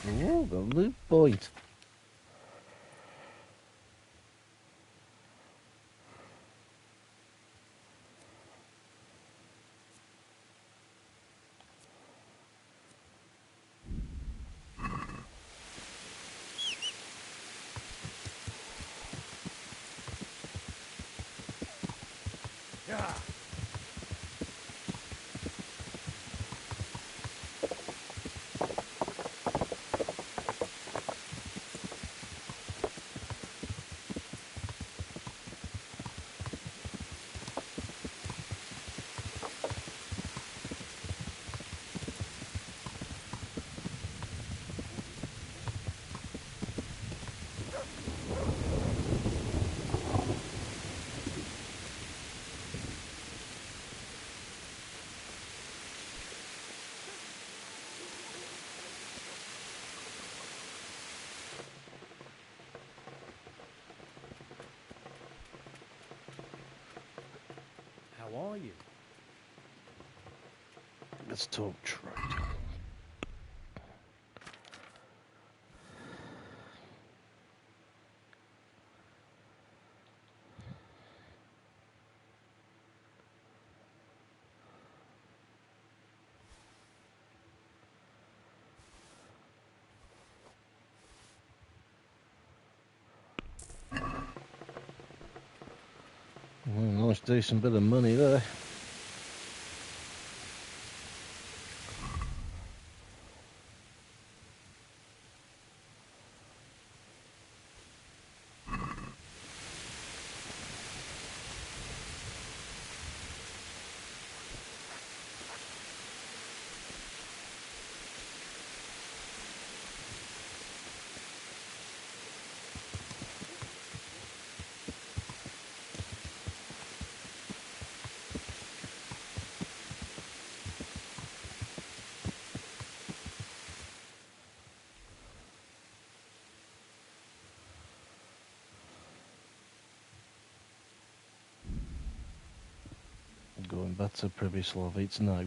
Oh, got a loot point. Yeah. How are you? Let's talk trade. Well, nice decent bit of money there. Going back to previous love, it's now.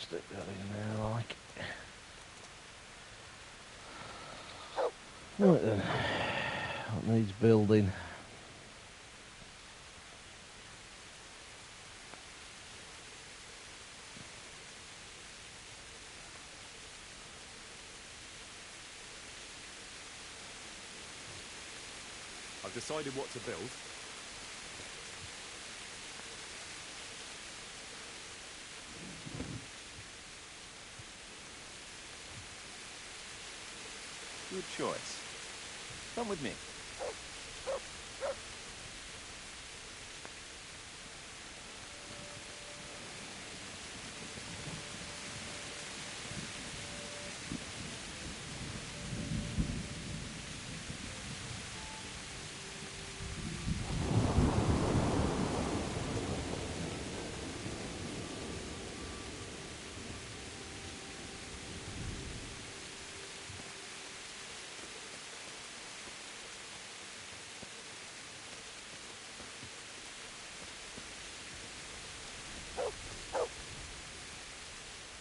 Stick that in there like. Right then, what needs building? I've decided what to build. Good choice. Come with me.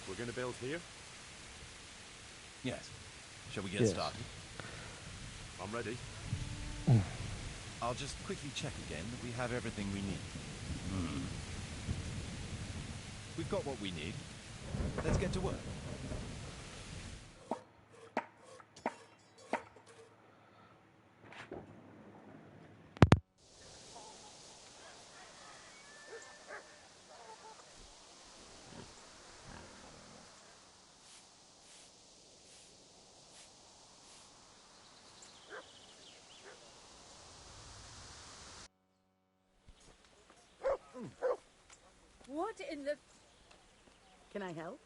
We're going to build here? Yes. Shall we get Yes. started? I'm ready. I'll just quickly check again that we have everything we need. We've got what we need. Let's get to work. What in the... Can I help?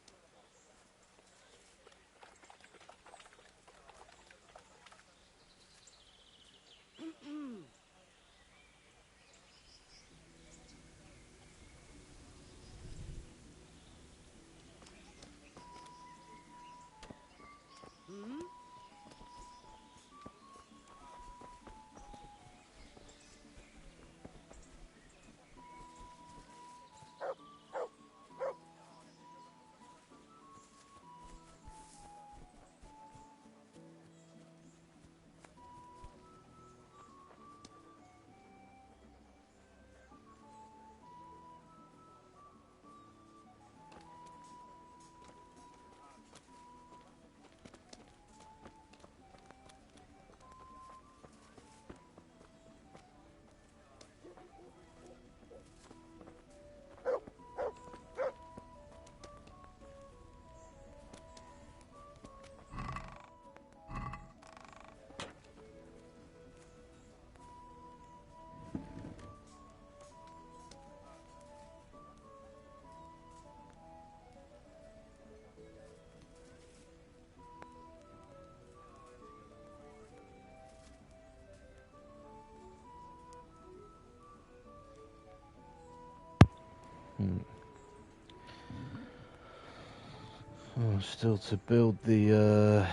Still to build the.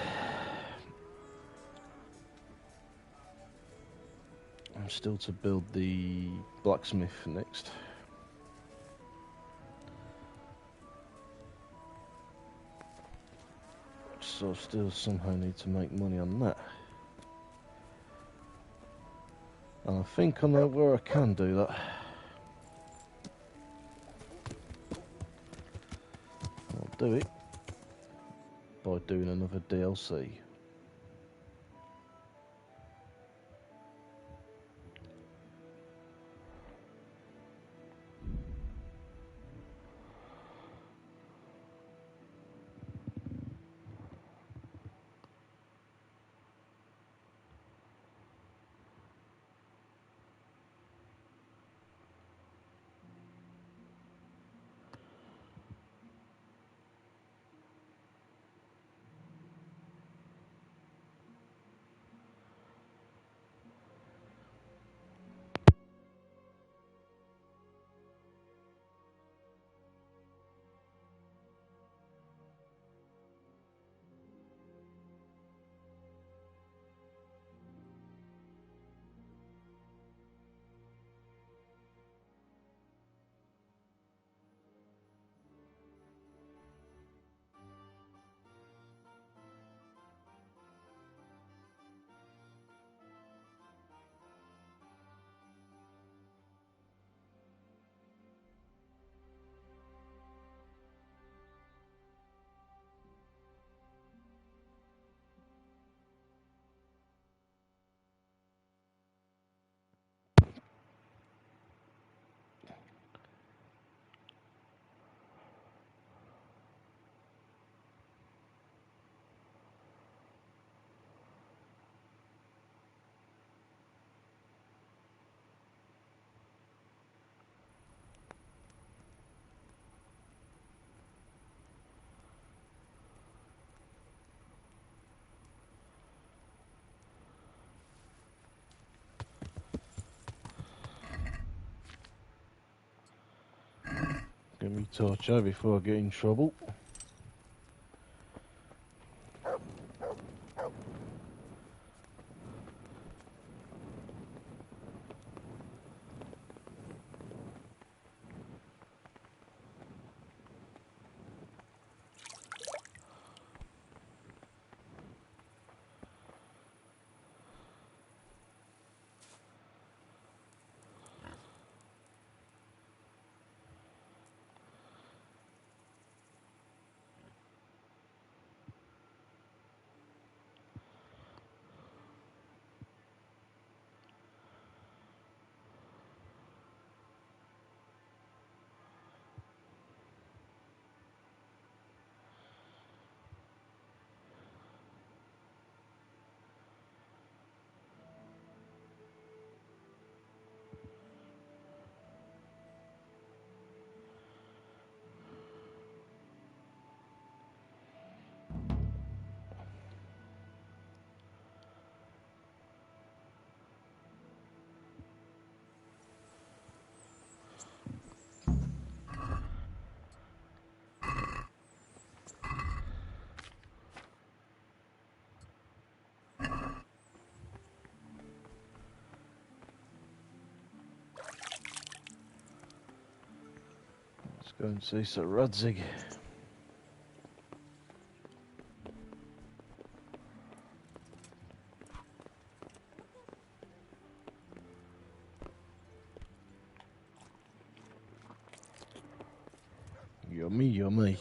I'm still to build the blacksmith next. So I still somehow need to make money on that. And I think I know where I can do that. I'll do it by doing another DLC. Get me torch out before I get in trouble. Let's go and see Sir Radzig. Yummy, yummy.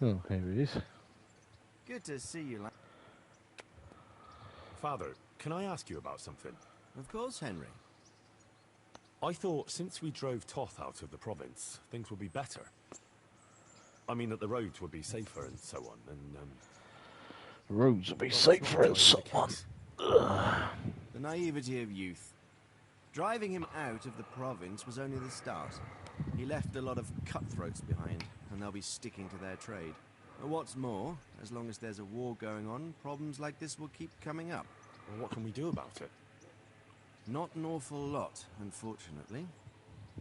Oh, here he is. Good to see you, lad. Father, can I ask you about something? Of course, Henry. I thought since we drove Toth out of the province, things would be better. I mean that the roads would be safer and so on, and Roads would be well, safer and that's not so on. entirely the case. The naivety of youth. Driving him out of the province was only the start. He left a lot of cutthroats behind, and they'll be sticking to their trade. What's more, as long as there's a war going on, problems like this will keep coming up. Well, what can we do about it? Not an awful lot, unfortunately.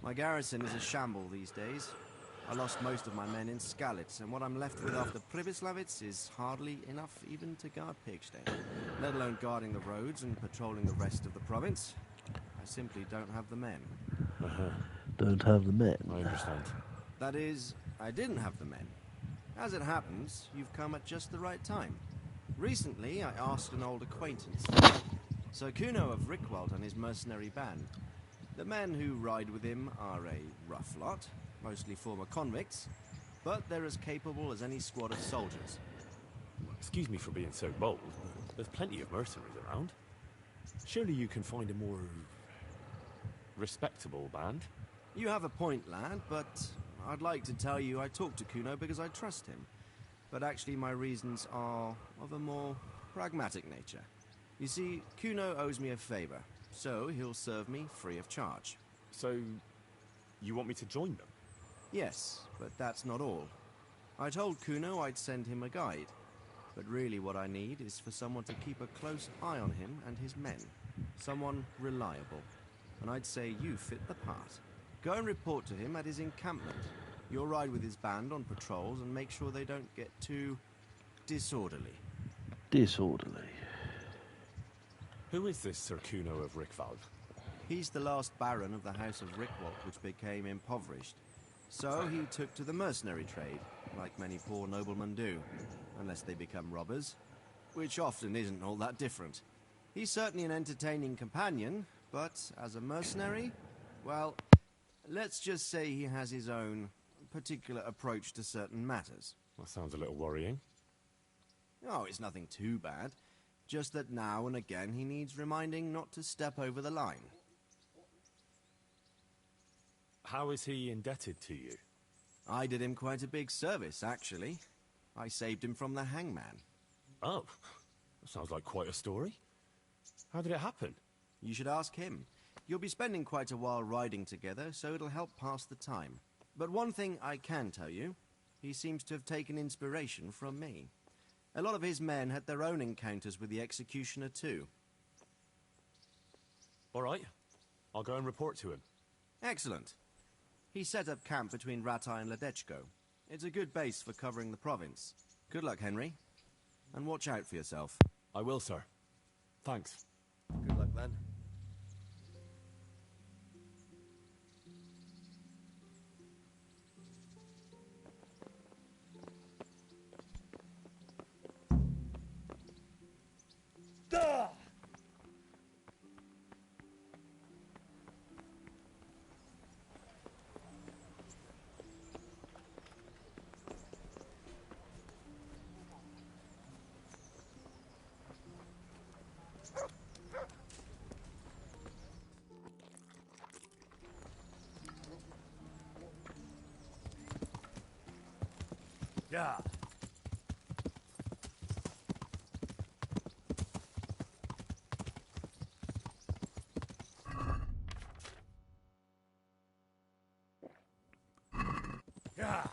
My garrison is a shamble these days. I lost most of my men in Skalitz, and what I'm left with after Pribyslavitz is hardly enough even to guard Pigstein, let alone guarding the roads and patrolling the rest of the province. I simply don't have the men. Don't have the men. I understand. That is, I didn't have the men. As it happens, you've come at just the right time. Recently, I asked an old acquaintance, Sir Kuno of Rickwald and his mercenary band. The men who ride with him are a rough lot, mostly former convicts, but they're as capable as any squad of soldiers. Excuse me for being so bold, but there's plenty of mercenaries around. Surely you can find a more respectable band? You have a point, lad, but I'd like to tell you I talked to Kuno because I trust him. But actually my reasons are of a more pragmatic nature. You see, Kuno owes me a favor, so he'll serve me free of charge. So, you want me to join them? Yes, but that's not all. I told Kuno I'd send him a guide, but really what I need is for someone to keep a close eye on him and his men. Someone reliable. And I'd say you fit the part. Go and report to him at his encampment. You'll ride with his band on patrols and make sure they don't get too disorderly. Disorderly. Who is this Sir Kuno of Rickwald? He's the last baron of the House of Rickwald, which became impoverished. So he took to the mercenary trade, like many poor noblemen do, unless they become robbers, which often isn't all that different. He's certainly an entertaining companion, but as a mercenary, well, let's just say he has his own particular approach to certain matters. That sounds a little worrying. Oh, it's nothing too bad. Just that now and again he needs reminding not to step over the line. How is he indebted to you? I did him quite a big service, actually. I saved him from the hangman. Oh, that sounds like quite a story. How did it happen? You should ask him. You'll be spending quite a while riding together, so it'll help pass the time. But one thing I can tell you, he seems to have taken inspiration from me. A lot of his men had their own encounters with the executioner too. All right, I'll go and report to him. Excellent. He set up camp between Ratai and Ledechko. It's a good base for covering the province. Good luck, Henry. And watch out for yourself. I will, sir. Thanks. Good luck, then. Duh! Yeah. Yeah.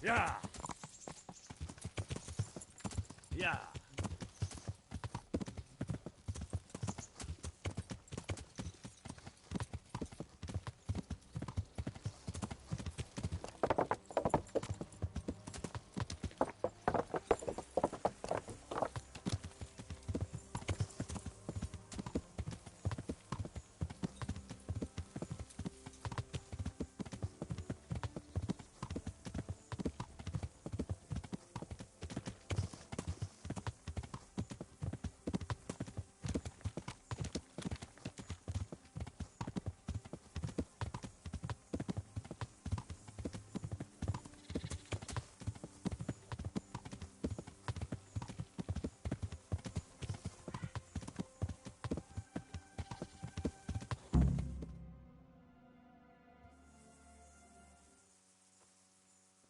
Yeah. Yeah.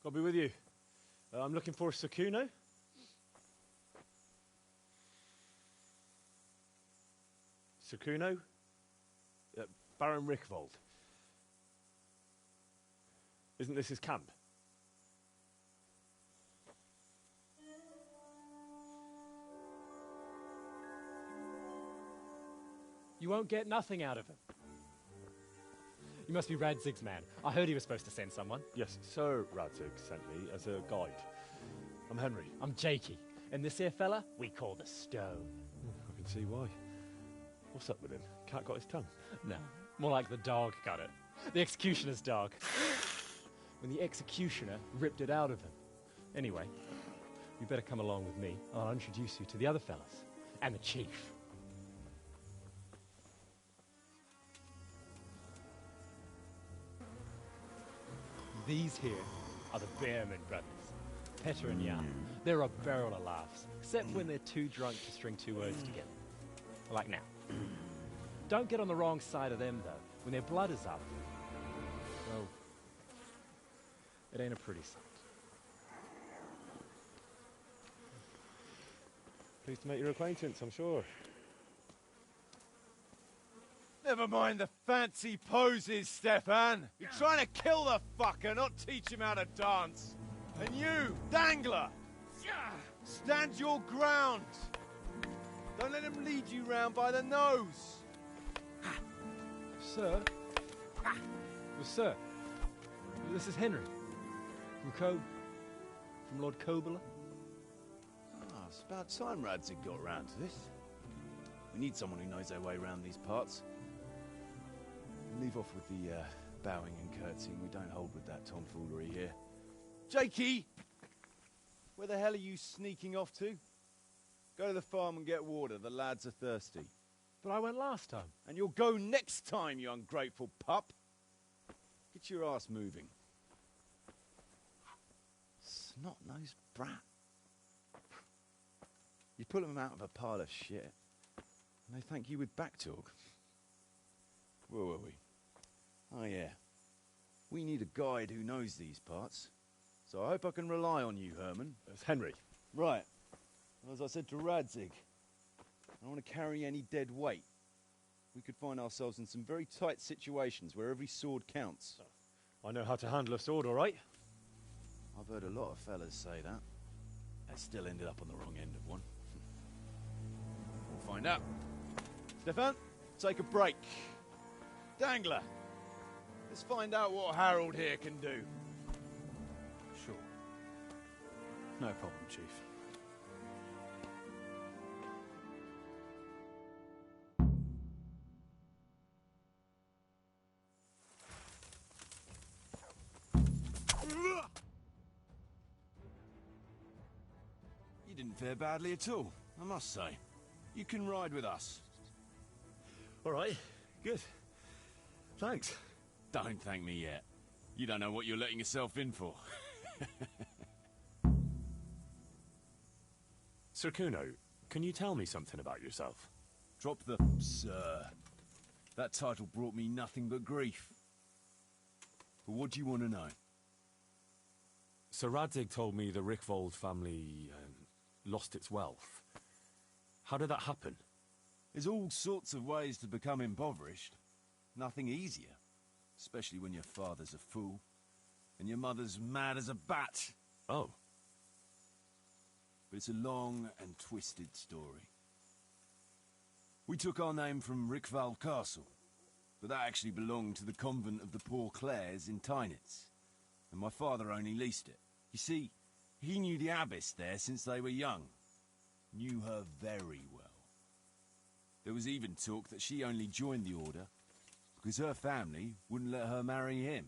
I'll be with you. I'm looking for Sakuno. Sakuno? Baron Rickvold. Isn't this his camp? You won't get nothing out of him. You must be Radzig's man. I heard he was supposed to send someone. Yes, Sir Radzig sent me as a guide. I'm Henry. I'm Jakey. And this here fella, we call the Stone. I can see why. What's up with him? Cat got his tongue? No, more like the dog got it. The executioner's dog. When the executioner ripped it out of him. Anyway, you better come along with me. I'll introduce you to the other fellas. And the chief. These here are the Bearman brothers, Petter and Jan. They're a barrel of laughs, except when they're too drunk to string two words together. Like now. Don't get on the wrong side of them, though. When their blood is up, well, it ain't a pretty sight. Pleased to make your acquaintance, I'm sure. Never mind the fancy poses, Stefan. You're trying to kill the fucker, not teach him how to dance. And you, Dangler, stand your ground. Don't let him lead you round by the nose. Sir? Well, sir, this is Henry. From Lord Kobler. Ah, it's about time Radzig got round to this. We need someone who knows their way around these parts. Leave off with the bowing and curtsying. We don't hold with that tomfoolery here. Jakey! Where the hell are you sneaking off to? Go to the farm and get water. The lads are thirsty. But I went last time. And you'll go next time, you ungrateful pup. Get your ass moving. Snot-nosed brat. You put them out of a pile of shit, and they thank you with back talk. Where were we? Oh yeah. We need a guide who knows these parts. So I hope I can rely on you, Herman. That's Henry. Right. And as I said to Radzig, I don't want to carry any dead weight. We could find ourselves in some very tight situations where every sword counts. I know how to handle a sword, all right. I've heard a lot of fellas say that. I still ended up on the wrong end of one. We'll find out. Stefan, take a break. Dangler, let's find out what Harold here can do. Sure. No problem, Chief. You didn't fare badly at all, I must say. You can ride with us. All right, good. Thanks. Don't thank me yet. You don't know what you're letting yourself in for. Sir Kuno, can you tell me something about yourself? Drop the sir. That title brought me nothing but grief. But what do you want to know? Sir Radzig told me the Rickvold family lost its wealth. How did that happen? There's all sorts of ways to become impoverished. Nothing easier. Especially when your father's a fool. And your mother's mad as a bat. Oh. But it's a long and twisted story. We took our name from Rickval Castle, but that actually belonged to the convent of the Poor Clares in Tynitz, and my father only leased it. You see, he knew the abbess there since they were young. Knew her very well. There was even talk that she only joined the order because her family wouldn't let her marry him.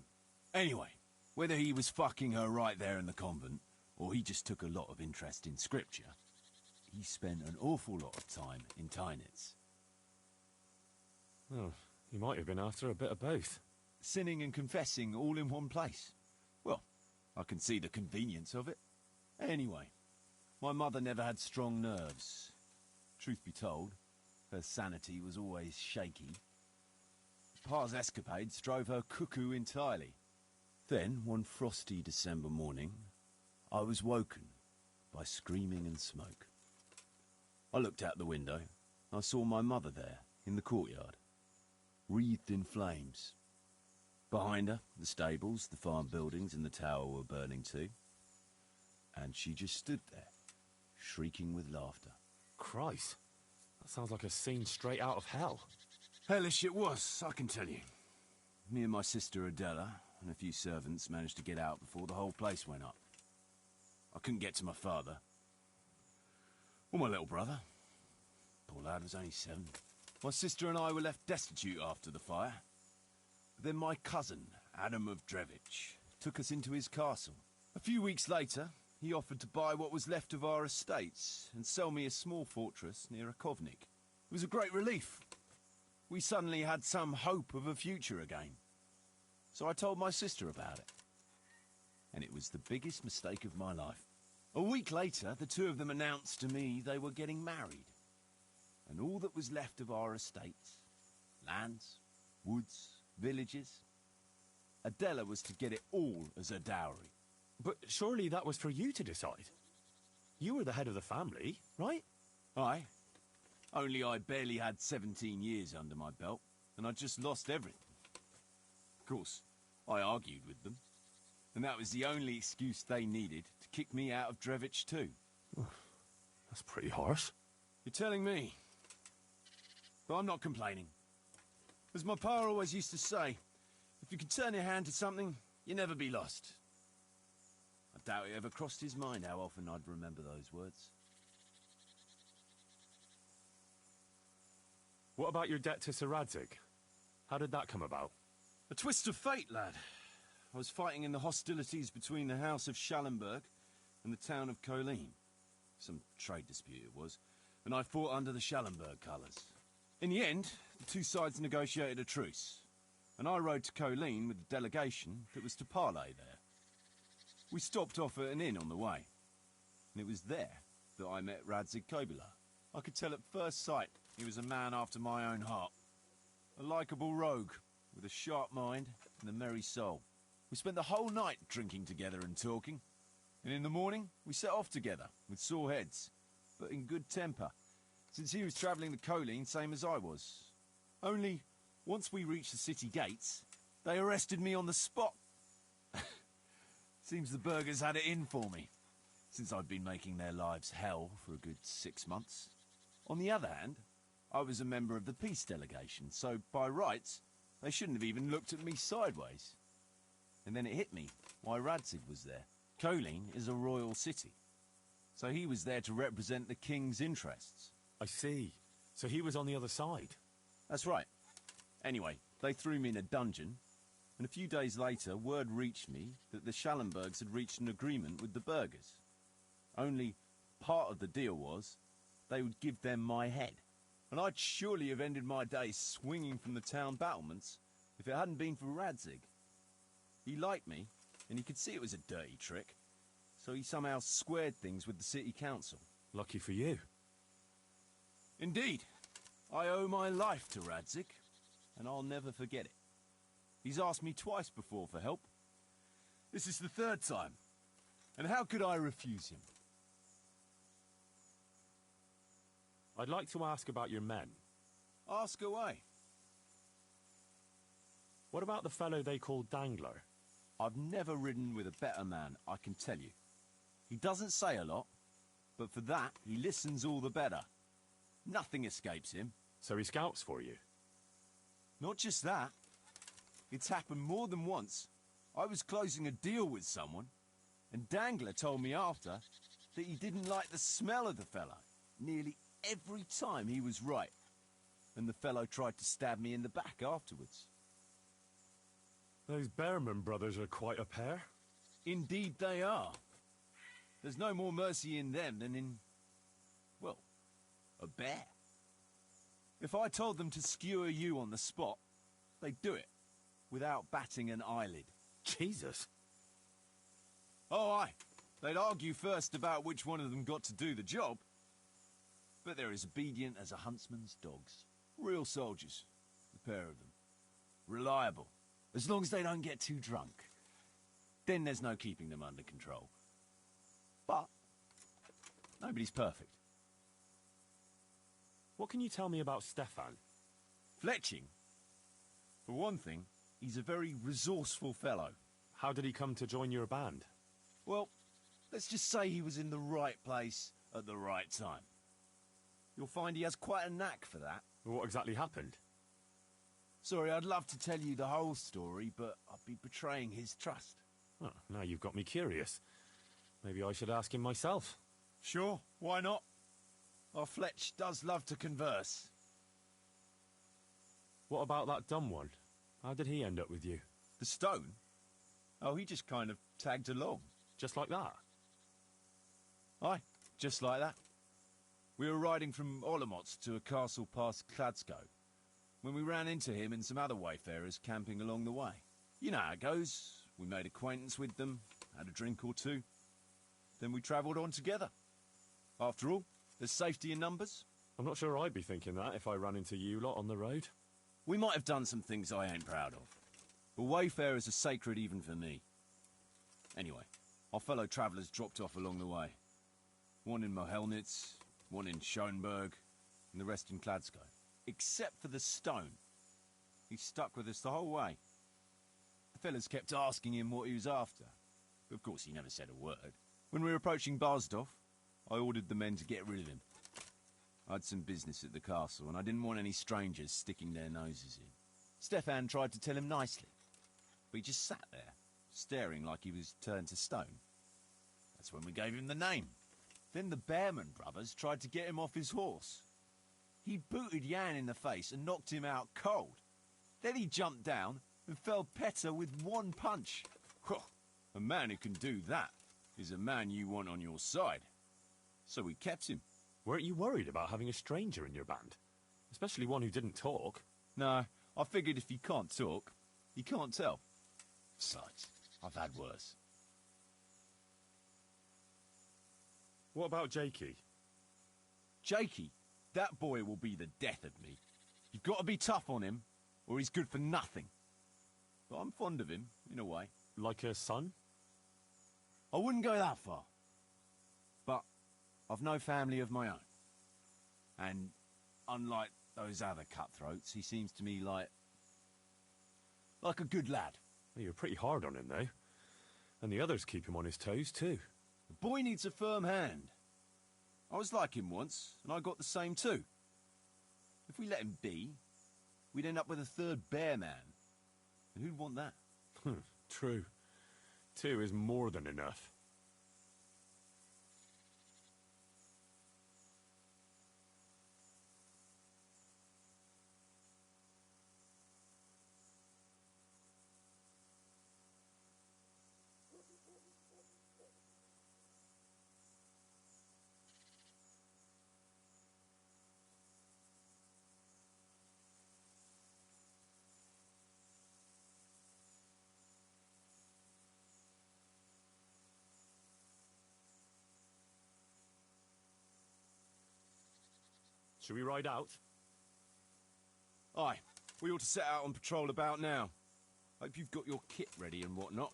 Anyway, whether he was fucking her right there in the convent, or he just took a lot of interest in scripture, he spent an awful lot of time in Tynitz. Oh, he might have been after a bit of both. Sinning and confessing all in one place. Well, I can see the convenience of it. Anyway, my mother never had strong nerves. Truth be told, her sanity was always shaky. Pa's escapades drove her cuckoo entirely. Then, one frosty December morning, I was woken by screaming and smoke. I looked out the window. I saw my mother there, in the courtyard, wreathed in flames. Behind her, the stables, the farm buildings and the tower were burning too. And she just stood there, shrieking with laughter. Christ, that sounds like a scene straight out of hell. Hellish it was, I can tell you. Me and my sister Adela and a few servants managed to get out before the whole place went up. I couldn't get to my father. Or my little brother. Poor lad was only 7. My sister and I were left destitute after the fire. Then my cousin, Adam of Drevich, took us into his castle. A few weeks later, he offered to buy what was left of our estates and sell me a small fortress near Akovnik. It was a great relief. We suddenly had some hope of a future again. So I told my sister about it. And it was the biggest mistake of my life. A week later, the two of them announced to me they were getting married. And all that was left of our estates, lands, woods, villages, Adela was to get it all as a dowry. But surely that was for you to decide. You were the head of the family, right? Aye. Only I barely had 17 years under my belt, and I'd just lost everything. Of course, I argued with them, and that was the only excuse they needed to kick me out of Drevich too. That's pretty harsh. You're telling me. But I'm not complaining. As my pa always used to say, if you could turn your hand to something, you'll never be lost. I doubt it ever crossed his mind how often I'd remember those words. What about your debt to Sir Radzig? How did that come about? A twist of fate, lad. I was fighting in the hostilities between the House of Schallenberg and the town of Colleen. Some trade dispute it was, and I fought under the Schallenberg colours. In the end, the two sides negotiated a truce, and I rode to Colleen with the delegation that was to parley there. We stopped off at an inn on the way, and it was there that I met Radzig Kobyla. I could tell at first sight he was a man after my own heart. A likeable rogue, with a sharp mind and a merry soul. We spent the whole night drinking together and talking, and in the morning we set off together, with sore heads, but in good temper, since he was travelling the Colleen same as I was. Only, once we reached the city gates, they arrested me on the spot. Seems the burghers had it in for me, since I'd been making their lives hell for a good 6 months. On the other hand, I was a member of the peace delegation, so by rights, they shouldn't have even looked at me sideways. And then it hit me why Radzig was there. Colleen is a royal city, so he was there to represent the king's interests. I see. So he was on the other side. That's right. Anyway, they threw me in a dungeon, and a few days later, word reached me that the Schallenbergs had reached an agreement with the burghers. Only part of the deal was they would give them my head. And I'd surely have ended my days swinging from the town battlements if it hadn't been for Radzig. He liked me, and he could see it was a dirty trick, so he somehow squared things with the city council. Lucky for you. Indeed. I owe my life to Radzig, and I'll never forget it. He's asked me twice before for help. This is the 3rd time. And how could I refuse him? I'd like to ask about your men. Ask away. What about the fellow they call Dangler? I've never ridden with a better man, I can tell you. He doesn't say a lot, but for that, he listens all the better. Nothing escapes him. So he scouts for you? Not just that. It's happened more than once. I was closing a deal with someone, and Dangler told me after that he didn't like the smell of the fellow nearly every time he was right. And the fellow tried to stab me in the back afterwards. Those Behrman brothers are quite a pair. Indeed they are. There's no more mercy in them than in, well, a bear. If I told them to skewer you on the spot, they'd do it, without batting an eyelid. Jesus. Oh, aye. They'd argue first about which one of them got to do the job. But they're as obedient as a huntsman's dogs. Real soldiers, the pair of them. Reliable, as long as they don't get too drunk. Then there's no keeping them under control. But nobody's perfect. What can you tell me about Stefan? Fletching? For one thing, he's a very resourceful fellow. How did he come to join your band? Well, let's just say he was in the right place at the right time. You'll find he has quite a knack for that. What exactly happened? Sorry, I'd love to tell you the whole story, but I'd be betraying his trust. Oh, now you've got me curious. Maybe I should ask him myself. Sure, why not? Our Fletch does love to converse. What about that dumb one? How did he end up with you? The stone? Oh, he just kind of tagged along. Just like that? Aye, just like that. We were riding from Olomouc to a castle past Kladsko, when we ran into him and some other wayfarers camping along the way. You know how it goes. We made acquaintance with them, had a drink or two. Then we travelled on together. After all, there's safety in numbers. I'm not sure I'd be thinking that if I ran into you lot on the road. We might have done some things I ain't proud of. But wayfarers are sacred even for me. Anyway, our fellow travellers dropped off along the way. One in Mohelnitz, one in Schoenberg, and the rest in Kladsko. Except for the stone. He stuck with us the whole way. The fellas kept asking him what he was after. But of course he never said a word. When we were approaching Barsdorf, I ordered the men to get rid of him. I had some business at the castle, and I didn't want any strangers sticking their noses in. Stefan tried to tell him nicely, but he just sat there, staring like he was turned to stone. That's when we gave him the name. Then the Behrman brothers tried to get him off his horse. He booted Jan in the face and knocked him out cold. Then he jumped down and felled Petter with one punch. A man who can do that is a man you want on your side. So we kept him. Weren't you worried about having a stranger in your band? Especially one who didn't talk? No, I figured if he can't talk, he can't tell. Besides, I've had worse. What about Jakey? Jakey? That boy will be the death of me. You've got to be tough on him, or he's good for nothing. But I'm fond of him, in a way. Like a son? I wouldn't go that far. But I've no family of my own. And unlike those other cutthroats, he seems to me like a good lad. Well, you're pretty hard on him, though. And the others keep him on his toes, too. The boy needs a firm hand. I was like him once, and I got the same too. If we let him be, we'd end up with a third bear man. And who'd want that? True. 2 is more than enough. Should we ride out? Aye, we ought to set out on patrol about now. Hope you've got your kit ready and whatnot.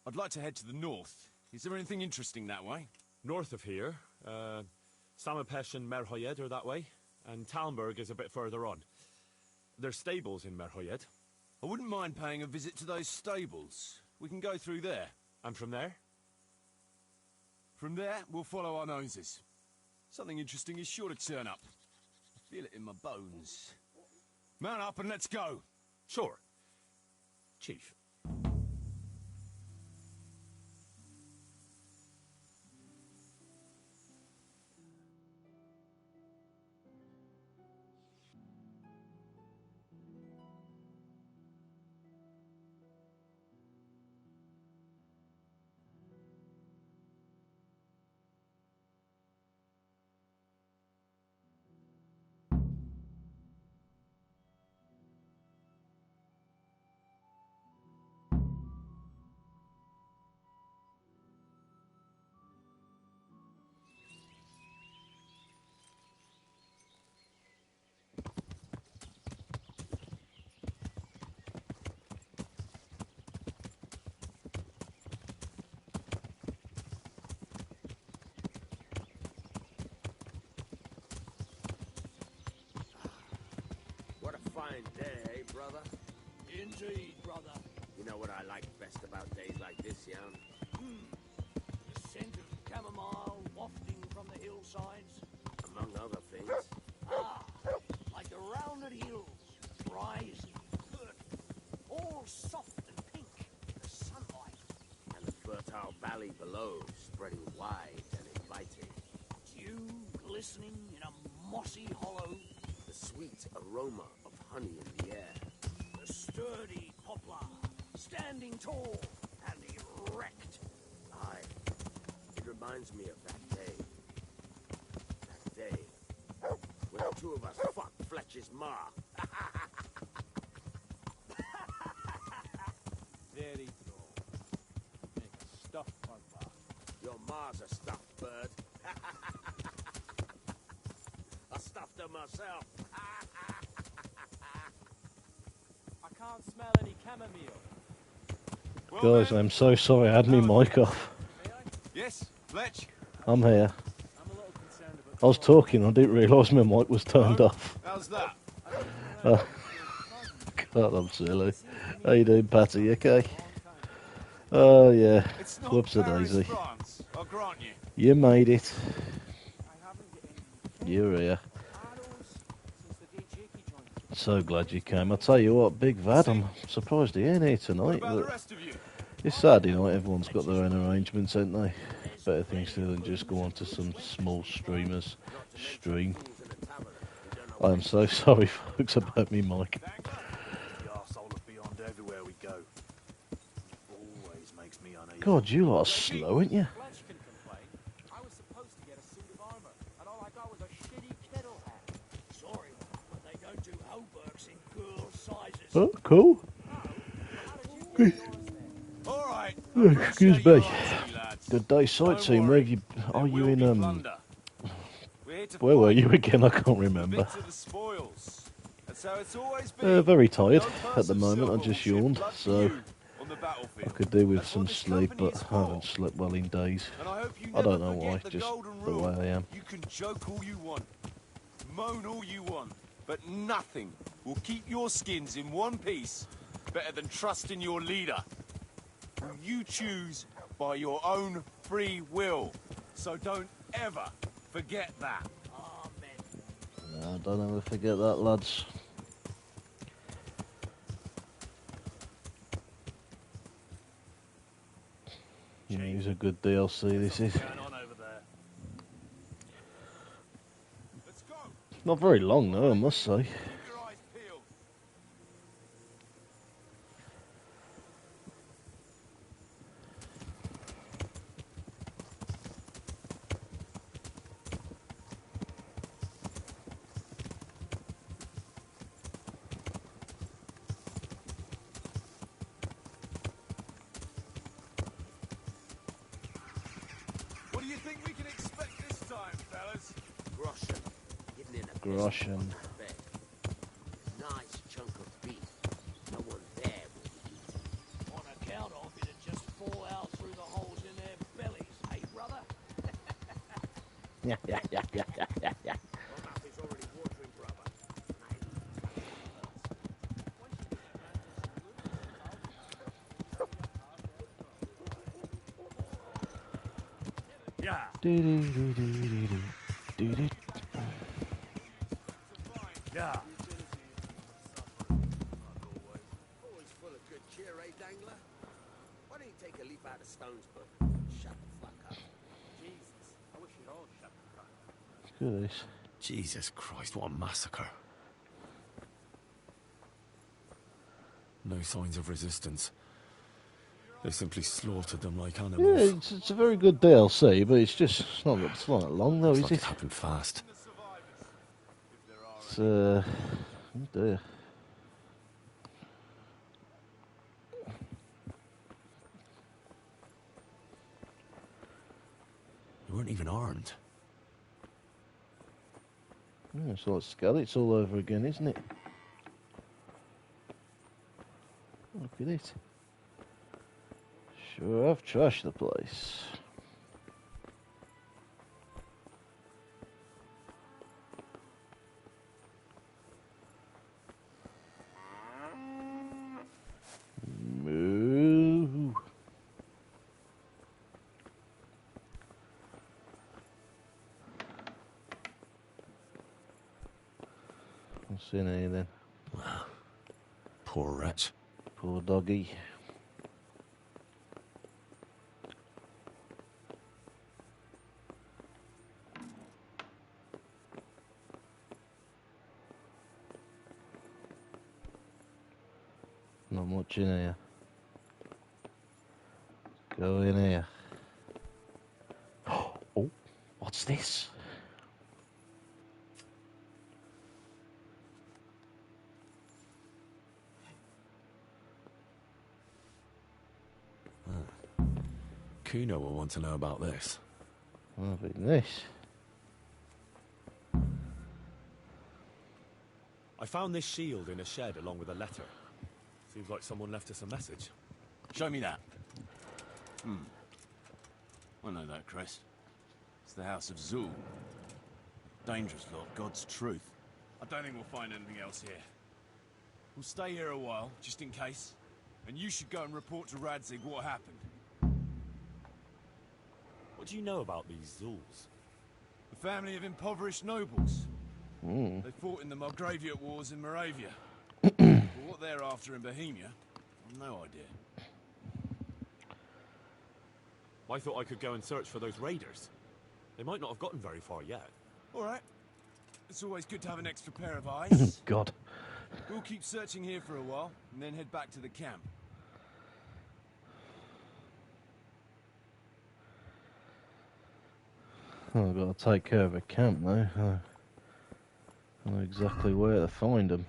I'd like to head to the north. Is there anything interesting that way? North of here, Samapesh and Merhoyed are that way, and Talmberg is a bit further on. There's stables in Merhoyed. I wouldn't mind paying a visit to those stables. We can go through there. And from there? From there, we'll follow our noses. Something interesting is sure to turn up. I feel it in my bones. Mount up and let's go. Sure. Chief. What a fine day, eh, brother? Indeed, brother. You know what I like best about days like this, Jan? The scent of chamomile wafting from the hillsides. Among other things. Like the rounded hills, rising, good, all soft and pink in the sunlight. And the fertile valley below, spreading wide and inviting. Dew glistening in a mossy hollow. The sweet aroma of honey in the air. The sturdy poplar, standing tall and erect. Aye, it reminds me of that day. That day when the two of us fucked Fletcher's ma. Very true. Make a stuffed bugbear. Your ma's a stuffed bird. I stuffed her myself. I can't smell any chamomile. Guys, I'm so sorry I had my mic off. Yes, Fletch? I'm here. I was talking, I didn't realise my mic was turned off. How's that? God, I'm silly. How you doing, Patty? You okay? Oh, yeah. Whoops a daisy. France, I'll grant you. You made it. You're here. So glad you came. I'll tell you what, Big Vad, I'm surprised he ain't here tonight. But it's Saturday night, everyone's got their own arrangements, ain't they? Better things to do than just go on to some small streamers stream. I am so sorry, folks, about me mic. The arsehole of beyond everywhere we go. Always makes me uneasy. God, you lot are slow, ain't you? I was supposed to get a suit of armor, and all I got was a shitty kettle hat. Sorry, but they don't do hauberks in girl sizes. Oh, cool. All right. Excuse me. Good day sightseeing. Where have you? Are you in Where were you again? I can't remember. Very tired at the moment. I just yawned, so I could do with some sleep, but I haven't slept well in days. I don't know why. Just the way I am. You can joke all you want, moan all you want, but nothing will keep your skins in one piece better than trusting your leader, who you choose by your own free will. So don't ever forget that. No, don't ever forget that, lads. Yeah, he's a good DLC, this is. Not very long though, I must say. What do you think we can expect this time, fellas? Groschen, hidden in a Groschen. bed. Nice chunk of beef. No one there will eat. On account of it'd just fall out through the holes in their bellies, hey brother? Yeah. Your mouth is already watering, brother. Yeah. Always full of good cheer, eh, Dangler? Why don't you take a leaf out of Stone's book? Shut the fuck up. Jesus, I wish you'd all shut the fuck up. Look at this. Jesus Christ, what a massacre. No signs of resistance. They simply slaughtered them like animals. Yeah, it's a very good DLC, but it's not that long though, Looks is like it? it happened fast. It's, oh dear. They weren't even armed. Yeah, it's like Skellets all over again, isn't it? Look at it. Sure have trashed the place. Moo. What's in here then? Poor wretch. Poor doggy. Not much in here. Go in here. Oh, what's this? Kuno will want to know about this. I'll be this. I found this shield in a shed along with a letter. Seems like someone left us a message. Show me that. I know that, Chris. It's the House of Zul. Dangerous lot, God's truth. I don't think we'll find anything else here. We'll stay here a while, just in case. And you should go and report to Radzig what happened. What do you know about these Zuls? A family of impoverished nobles. Mm. They fought in the Margraviate Wars in Moravia. But what they're after in Bohemia, I've no idea. I thought I could go and search for those raiders. They might not have gotten very far yet. All right. It's always good to have an extra pair of eyes. God. We'll keep searching here for a while, and then head back to the camp. Oh, I've got to take care of a camp now. I know exactly where to find them.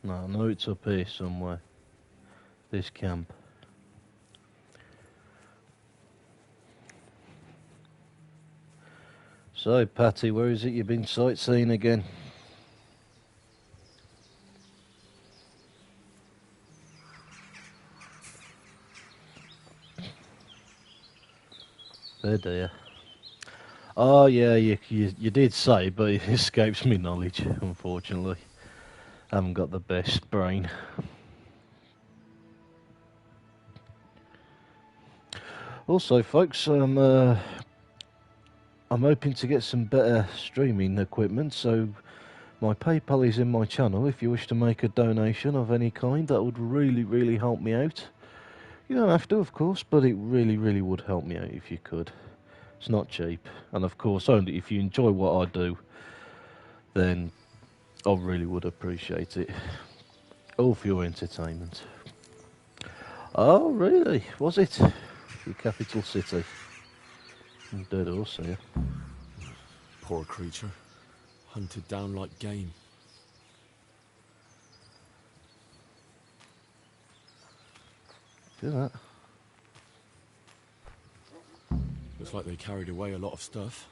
No, I know it's up here somewhere. This camp. So, Patty, where is it you've been sightseeing again? Oh dear. Oh yeah, you did say, but it escapes me knowledge, unfortunately. I haven't got the best brain. Also, folks, I'm hoping to get some better streaming equipment, so my PayPal is in my channel. If you wish to make a donation of any kind, that would really, really help me out. You don't have to, of course, but it really, really would help me out if you could. It's not cheap, and of course, only if you enjoy what I do, then I really would appreciate it. All for your entertainment. Oh, really? Was it? The capital city. Dead horse here. Poor creature. Hunted down like game. Do that. Looks like they carried away a lot of stuff.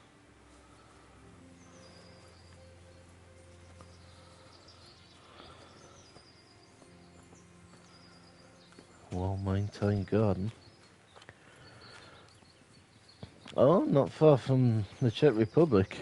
well-maintained garden. Oh, not far from the Czech Republic.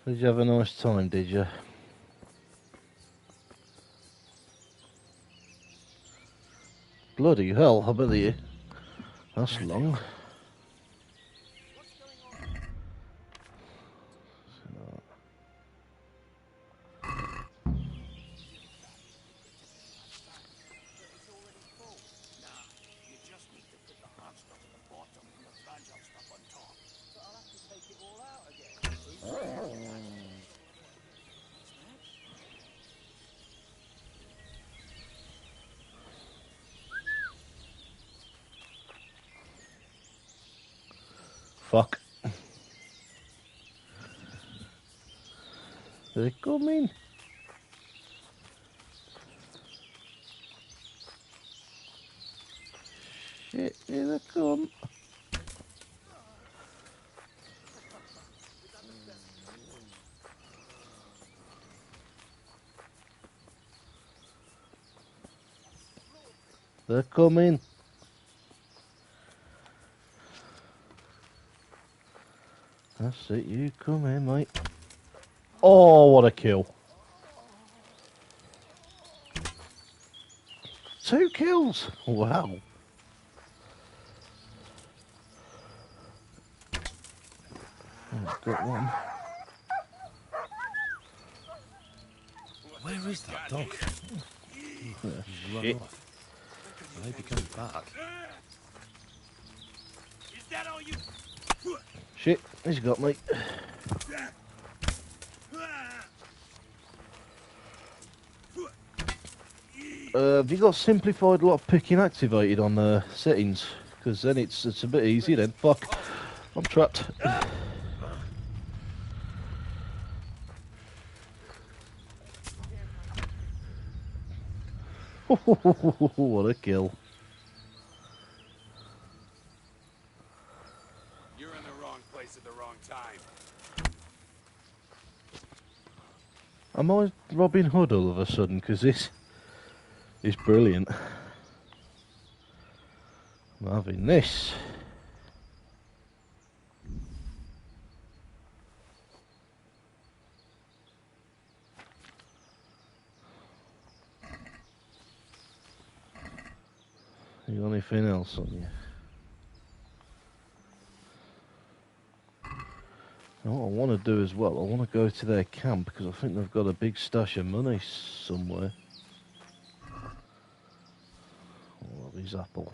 Did you have a nice time, did you? Bloody hell, I bet you. That's long. Fuck. They're coming. Shit, here they come. They're coming. That's it, you come in, mate. Oh, what a kill. 2 kills. Wow. Oh, got one. Where is that dog? Yeah, Run shit. off. I hope he comes back. Is that all you? Shit, he's got me. Have you got simplified lock picking activated on the settings? Because then it's a bit easy then. Fuck. I'm trapped. What a kill. You're in the wrong place at the wrong time. Am I Robin Hood all of a sudden? Because this is brilliant. I'm having this. You got anything else on you? And what I want to do as well, I want to go to their camp because I think they've got a big stash of money somewhere. Oh, his apple.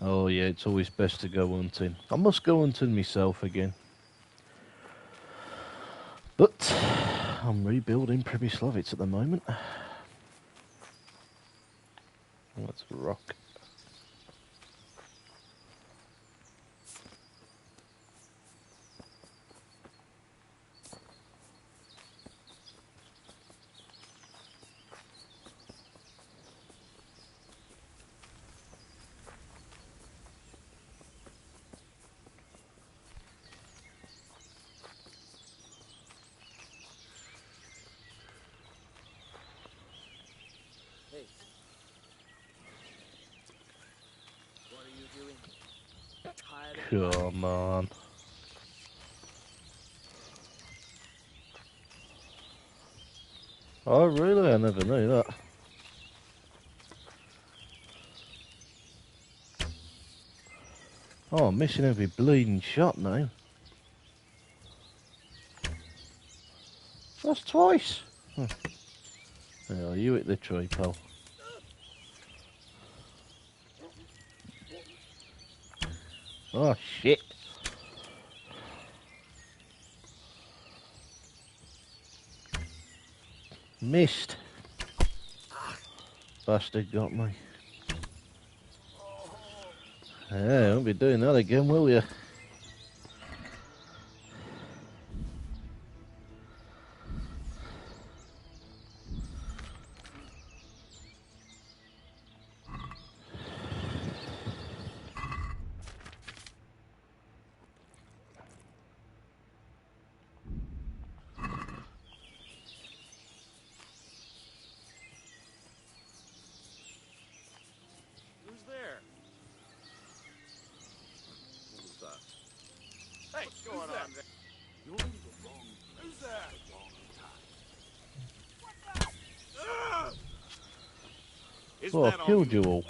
Oh yeah, it's always best to go hunting. I must go hunting myself again. But I'm rebuilding Pribyslavitz at the moment. That's a rock. Hey. What are you doing? Tired of Come on. Oh really? I never knew that. Oh, I'm missing every bleeding shot now. That's twice. Yeah, you hit the tree, pal. Oh, shit. Missed. Bastard got me. Yeah, won't be doing that again, will you? Who's there? What was that? Hey, what's going on there? You're in the wrong place. Who's there? At the wrong time. Isn't Oh, that I've all killed you? you all.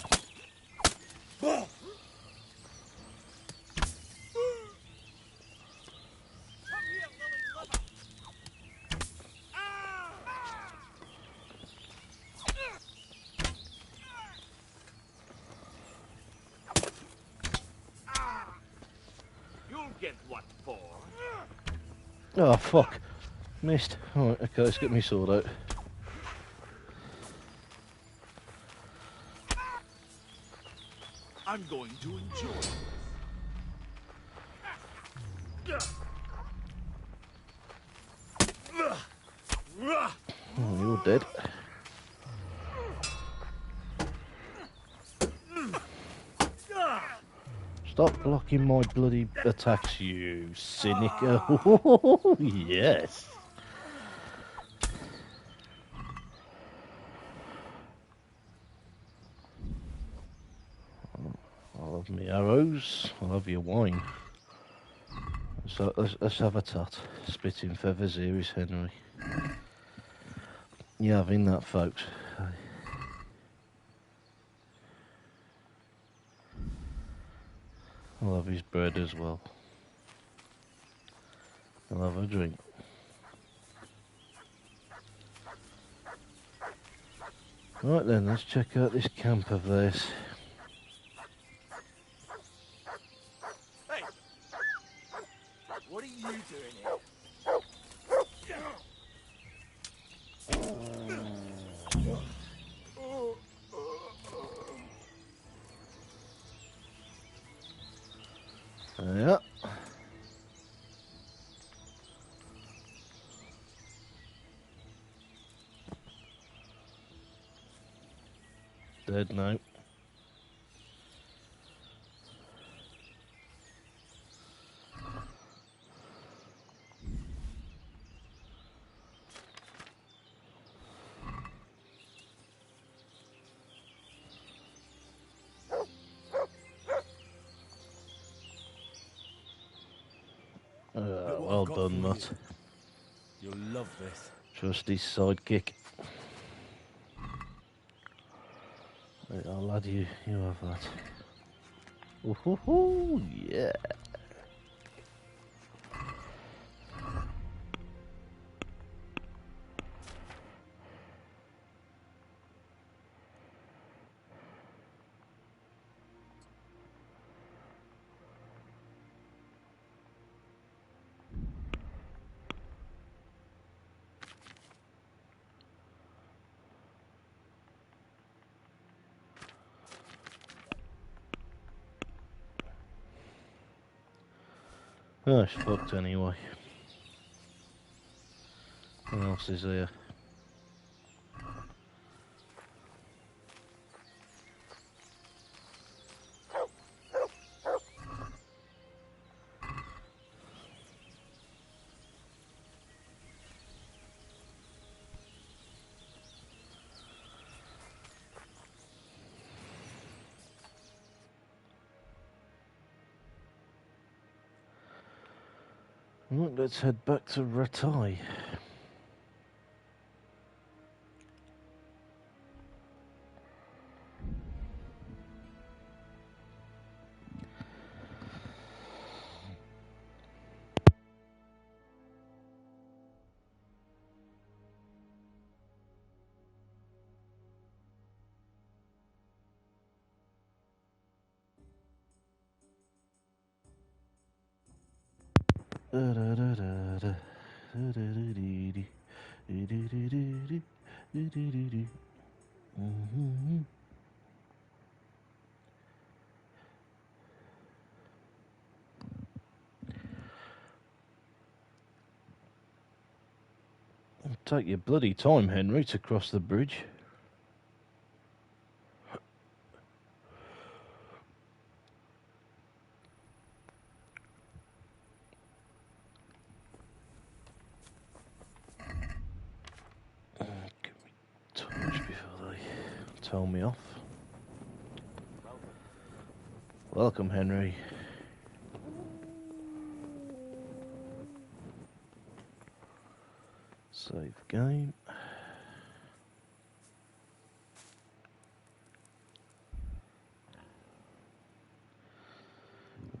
You'll get what for? Oh, fuck. Missed. Alright, okay, let's get my sword out. I'm going to enjoy it. Oh, you're dead. Stop blocking my bloody attacks, you cynic. Oh, yes. I love me arrows. I love your wine. So let's have a tot. Spitting feathers, here is Henry. You having that, folks? I love his bread as well. I'll have a drink. Right then, let's check out this camp of theirs. Hey! What are you doing here? Yeah. Dead now. Well done, Mutt. You'll love this. Trusty sidekick. Right, I'll add you. You have that. Ooh, hoo, hoo, yeah. Oh, it's fucked anyway. What else is here? Right, let's head back to Ratai. Take your bloody time, Henry, to cross the bridge. Give me a torch before they tell me off. Welcome, Henry. Save game.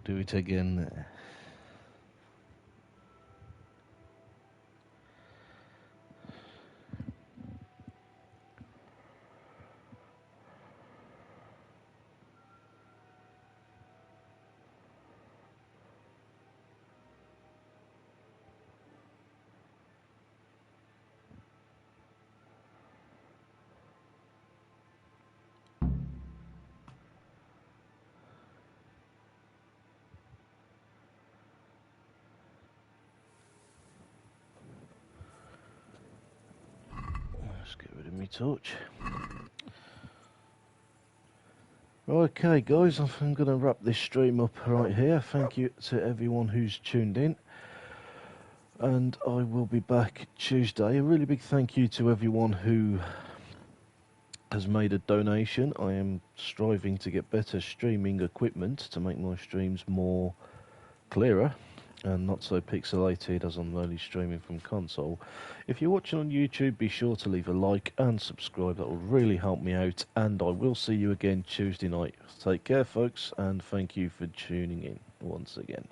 Do it again there. Let's get rid of my torch. Okay, guys, I'm going to wrap this stream up right here. Thank you to everyone who's tuned in. And I will be back Tuesday. A really big thank you to everyone who has made a donation. I am striving to get better streaming equipment to make my streams more clearer and not so pixelated as I'm only streaming from console. If you're watching on YouTube, be sure to leave a like and subscribe. That will really help me out, and I will see you again Tuesday night. Take care, folks, and thank you for tuning in once again.